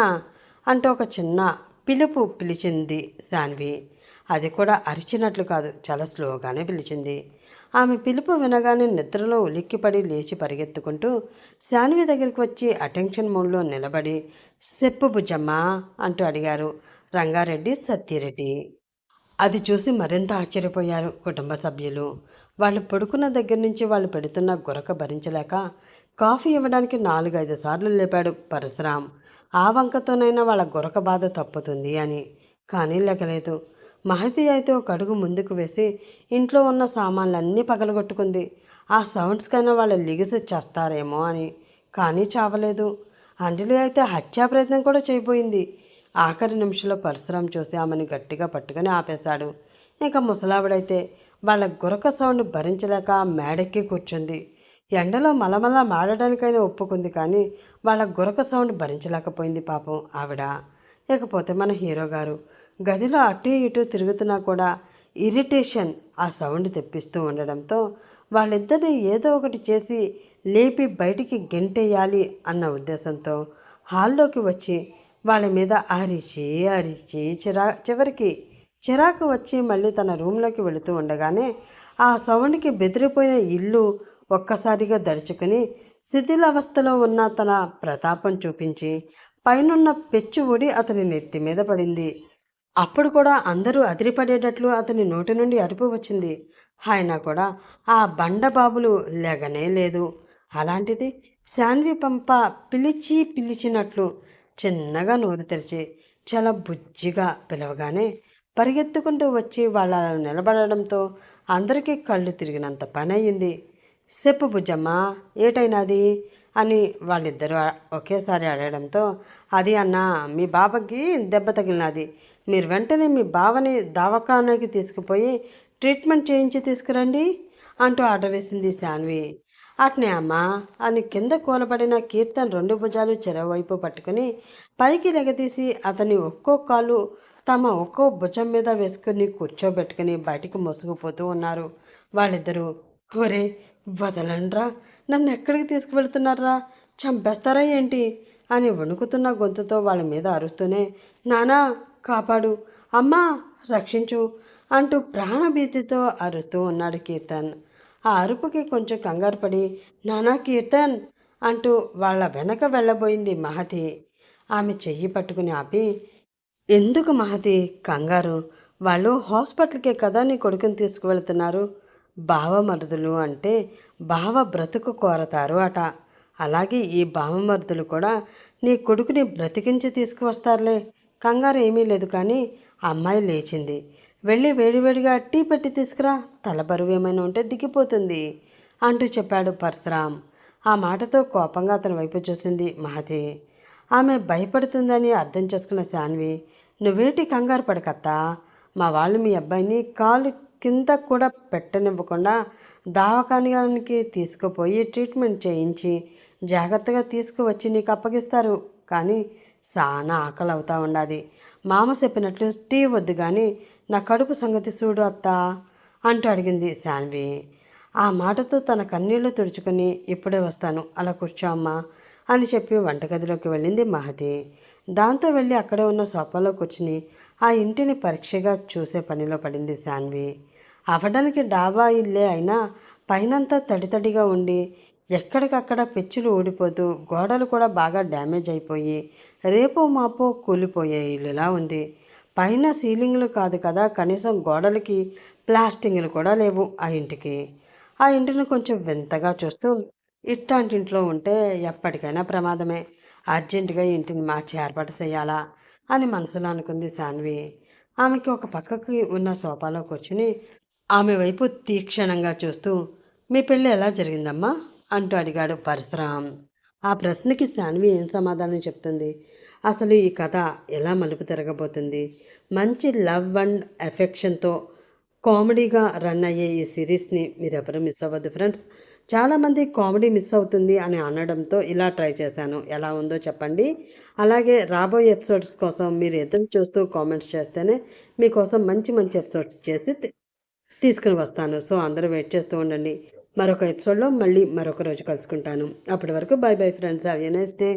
అంటూ ఒక చిన్న పిలుపు పిలిచింది శాన్వి. అది కూడా అరిచినట్లు కాదు, చాలా స్లోగానే పిలిచింది. ఆమె పిలుపు వినగానే నిద్రలో ఉలిక్కిపడి లేచి పరిగెత్తుకుంటూ శాన్వి దగ్గరికి వచ్చి అటెన్షన్ మూడ్లో నిలబడి చెప్పు బుజ్జమ్మా అంటూ అడిగారు రంగారెడ్డి, సత్యరెడ్డి. అది చూసి మరింత ఆశ్చర్యపోయారు కుటుంబ సభ్యులు. వాళ్ళు పడుకున్న దగ్గర నుంచి వాళ్ళు పెడుతున్న గురక భరించలేక కాఫీ ఇవ్వడానికి 4-5 సార్లు లేపాడు పరశురాం. ఆ వంకతోనైనా వాళ్ళ గురక బాధ తప్పుతుంది అని. కానీ లేకలేదు. మహతి అయితే ఒక అడుగు ముందుకు వేసి ఇంట్లో ఉన్న సామాన్లన్నీ పగలగొట్టుకుంది. ఆ సౌండ్స్కైనా వాళ్ళు లిగిసి చేస్తారేమో అని. కానీ చావలేదు. అంజలి అయితే హత్యా ప్రయత్నం కూడా చేయబోయింది. ఆఖరి నిమిషంలో పరశురాం చూసి ఆమెను గట్టిగా పట్టుకుని ఆపేశాడు. ఇంకా ముసలావిడైతే వాళ్ళ గురక సౌండ్ భరించలేక మేడెక్కి కూర్చుంది. ఎండలో మలమల మాడడానికైనా ఒప్పుకుంది, కానీ వాళ్ళ గురక సౌండ్ భరించలేకపోయింది పాపం ఆవిడ. ఇకపోతే మన హీరో గారు గదిలో అటు ఇటు తిరుగుతున్నా కూడా ఇరిటేషన్ ఆ సౌండ్ తెప్పిస్తూ ఉండడంతో వాళ్ళిద్దరిని ఏదో ఒకటి చేసి లేపి బయటికి గెంటేయాలి అన్న ఉద్దేశంతో హాల్లోకి వచ్చి వాళ్ళ మీద అరిచి అరిచి చివరికి చిరాకు వచ్చి మళ్ళీ తన రూమ్లోకి వెళుతూ ఉండగానే ఆ సౌండ్కి బెదిరిపోయిన ఇల్లు ఒక్కసారిగా దడుచుకుని శిథిలావస్థలో ఉన్న తన ప్రతాపం చూపించి పైనున్న పెచ్చు ఊడి అతని నెత్తి మీద పడింది. అప్పుడు కూడా అందరూ అదిరిపడేటట్లు అతని నోటి నుండి అరుపు వచ్చింది. ఆయన కూడా ఆ బండబాబులు లెగనే లేదు. అలాంటిది శాన్వి పంప పిలిచినట్లు చిన్నగా నోరు తెరిచి చాలా బుజ్జిగా పిలవగానే పరిగెత్తుకుంటూ వచ్చి వాళ్ళ నిలబడడంతో అందరికీ కళ్ళు తిరిగినంత పని అయ్యింది. చెప్పు బుజ్జమ్మ, ఏటైనాది అని వాళ్ళిద్దరూ ఒకేసారి అడగడంతో, అది అన్న మీ బాబాకి దెబ్బ తగిలినది, మీరు వెంటనే మీ బావని దవాఖానాకి తీసుకుపోయి ట్రీట్మెంట్ చేయించి తీసుకురండి అంటూ ఆర్డర్ వేసింది శాన్వి. అట్నే అమ్మా అని కింద కూలబడిన కీర్తన్ 2 భుజాలు చెరోవైపు పట్టుకుని పైకి లెగదీసి అతని ఒక్కో కాలు తమ ఒక్కో భుజం మీద వేసుకుని కూర్చోబెట్టుకుని బయటికి మోసుకుపోతూ ఉన్నారు. వాళ్ళిద్దరూ ఒరే వదలండ్రా, నన్ను ఎక్కడికి తీసుకువెళ్తున్నారా, చంపేస్తారా ఏంటి అని వణుకుతున్న గొంతుతో వాళ్ళ మీద అరుస్తూనే నానా కాపాడు, అమ్మా రక్షించు అంటూ ప్రాణభీతితో అరుస్తూ ఉన్నాడు కీర్తన్. ఆ అరుపుకి కొంచెం కంగారు పడి నానా కీర్తన్ అంటూ వాళ్ళ వెనక వెళ్ళబోయింది మహతి. ఆమె చెయ్యి పట్టుకుని ఆపి, ఎందుకు మహతి కంగారు, వాళ్ళు హాస్పిటల్కే కదా నీ కొడుకుని తీసుకువెళ్తున్నారు. బావమరుదులు అంటే బావ బ్రతుకు కోరతారు అట. అలాగే ఈ బావమరుదులు కూడా నీ కొడుకుని బ్రతికించి తీసుకువస్తారులే. కంగారు ఏమీ లేదు. కానీ అమ్మాయి లేచింది. వెళ్ళి వేడివేడిగా టీ పెట్టి తీసుకురా, తల బరువు ఏమైనా ఉంటే దిగిపోతుంది అంటూ చెప్పాడు పరశురాం. ఆ మాటతో కోపంగా అతని వైపు చూసింది మహతి. ఆమె భయపడుతుందని అర్థం చేసుకున్న శాన్వి, నువ్వేటి కంగారు పడకత్తా, మా వాళ్ళు మీ అబ్బాయిని కాలు కింద కూడా పెట్టనివ్వకుండా దవాఖానానికి తీసుకుపోయి ట్రీట్మెంట్ చేయించి జాగ్రత్తగా తీసుకువచ్చి నీకు అప్పగిస్తారు. కానీ చాలా ఆకలి అవుతా ఉండాది. మామ చెప్పినట్లు టీ వద్దు కానీ నా కడుపు సంగతి చూడు అత్తా అంటూ అడిగింది శాన్వి. ఆ మాటతో తన కన్నీళ్లు తుడుచుకొని ఇప్పుడే వస్తాను, అలా కూర్చో అమ్మా అని చెప్పి వంటగదిలోకి వెళ్ళింది మహతి. దాంతో వెళ్ళి అక్కడే ఉన్న సోఫాలో కూర్చుని ఆ ఇంటిని పరీక్షగా చూసే పనిలో పడింది శాన్వి. అవ్వడానికి డాబా ఇల్లే అయినా పైనంతా తడితడిగా ఉండి ఎక్కడికక్కడ పెచ్చులు ఊడిపోతూ గోడలు కూడా బాగా డ్యామేజ్ అయిపోయి రేపో మాపో కూలిపోయే ఇల్లులా ఉంది. పైన సీలింగ్లు కాదు కదా, కనీసం గోడలకి ప్లాస్టింగ్లు కూడా లేవు ఆ ఇంటికి. ఆ ఇంటిని కొంచెం వింతగా చూస్తూ ఇట్లాంటి ఇంట్లో ఉంటే ఎప్పటికైనా ప్రమాదమే, అర్జెంటుగా ఇంటిని మార్చి ఏర్పాటు చేయాలా అని మనసులో అనుకుంది శాన్వి. ఆమెకి ఒక పక్కకి ఉన్న సోఫాలో కూర్చుని ఆమె వైపు తీక్షణంగా చూస్తూ మీ పెళ్ళి ఎలా జరిగిందమ్మా అంటూ అడిగాడు పరశురాం. ఆ ప్రశ్నకి శాన్వి ఏం సమాధానం చెప్తుంది? అసలు ఈ కథ ఎలా మలుపు తిరగబోతుంది? మంచి లవ్ అండ్ ఎఫెక్షన్తో కామెడీగా రన్ అయ్యే ఈ సిరీస్ని మీరెవరూ మిస్ అవ్వద్దు ఫ్రెండ్స్. చాలామంది కామెడీ మిస్ అవుతుంది అని అనడంతో ఇలా ట్రై చేశాను. ఎలా ఉందో చెప్పండి. అలాగే రాబోయే ఎపిసోడ్స్ కోసం మీరు ఎదురు చూస్తూ కామెంట్స్ చేస్తేనే మీకోసం మంచి మంచి ఎపిసోడ్స్ చేసి తీసుకుని వస్తాను. సో అందరూ వెయిట్ చేస్తూ ఉండండి. మరొక ఎపిసోడ్లో మళ్ళీ మరొక రోజు కలుసుకుంటాను. అప్పటి వరకు by bye friends. Have a nice day.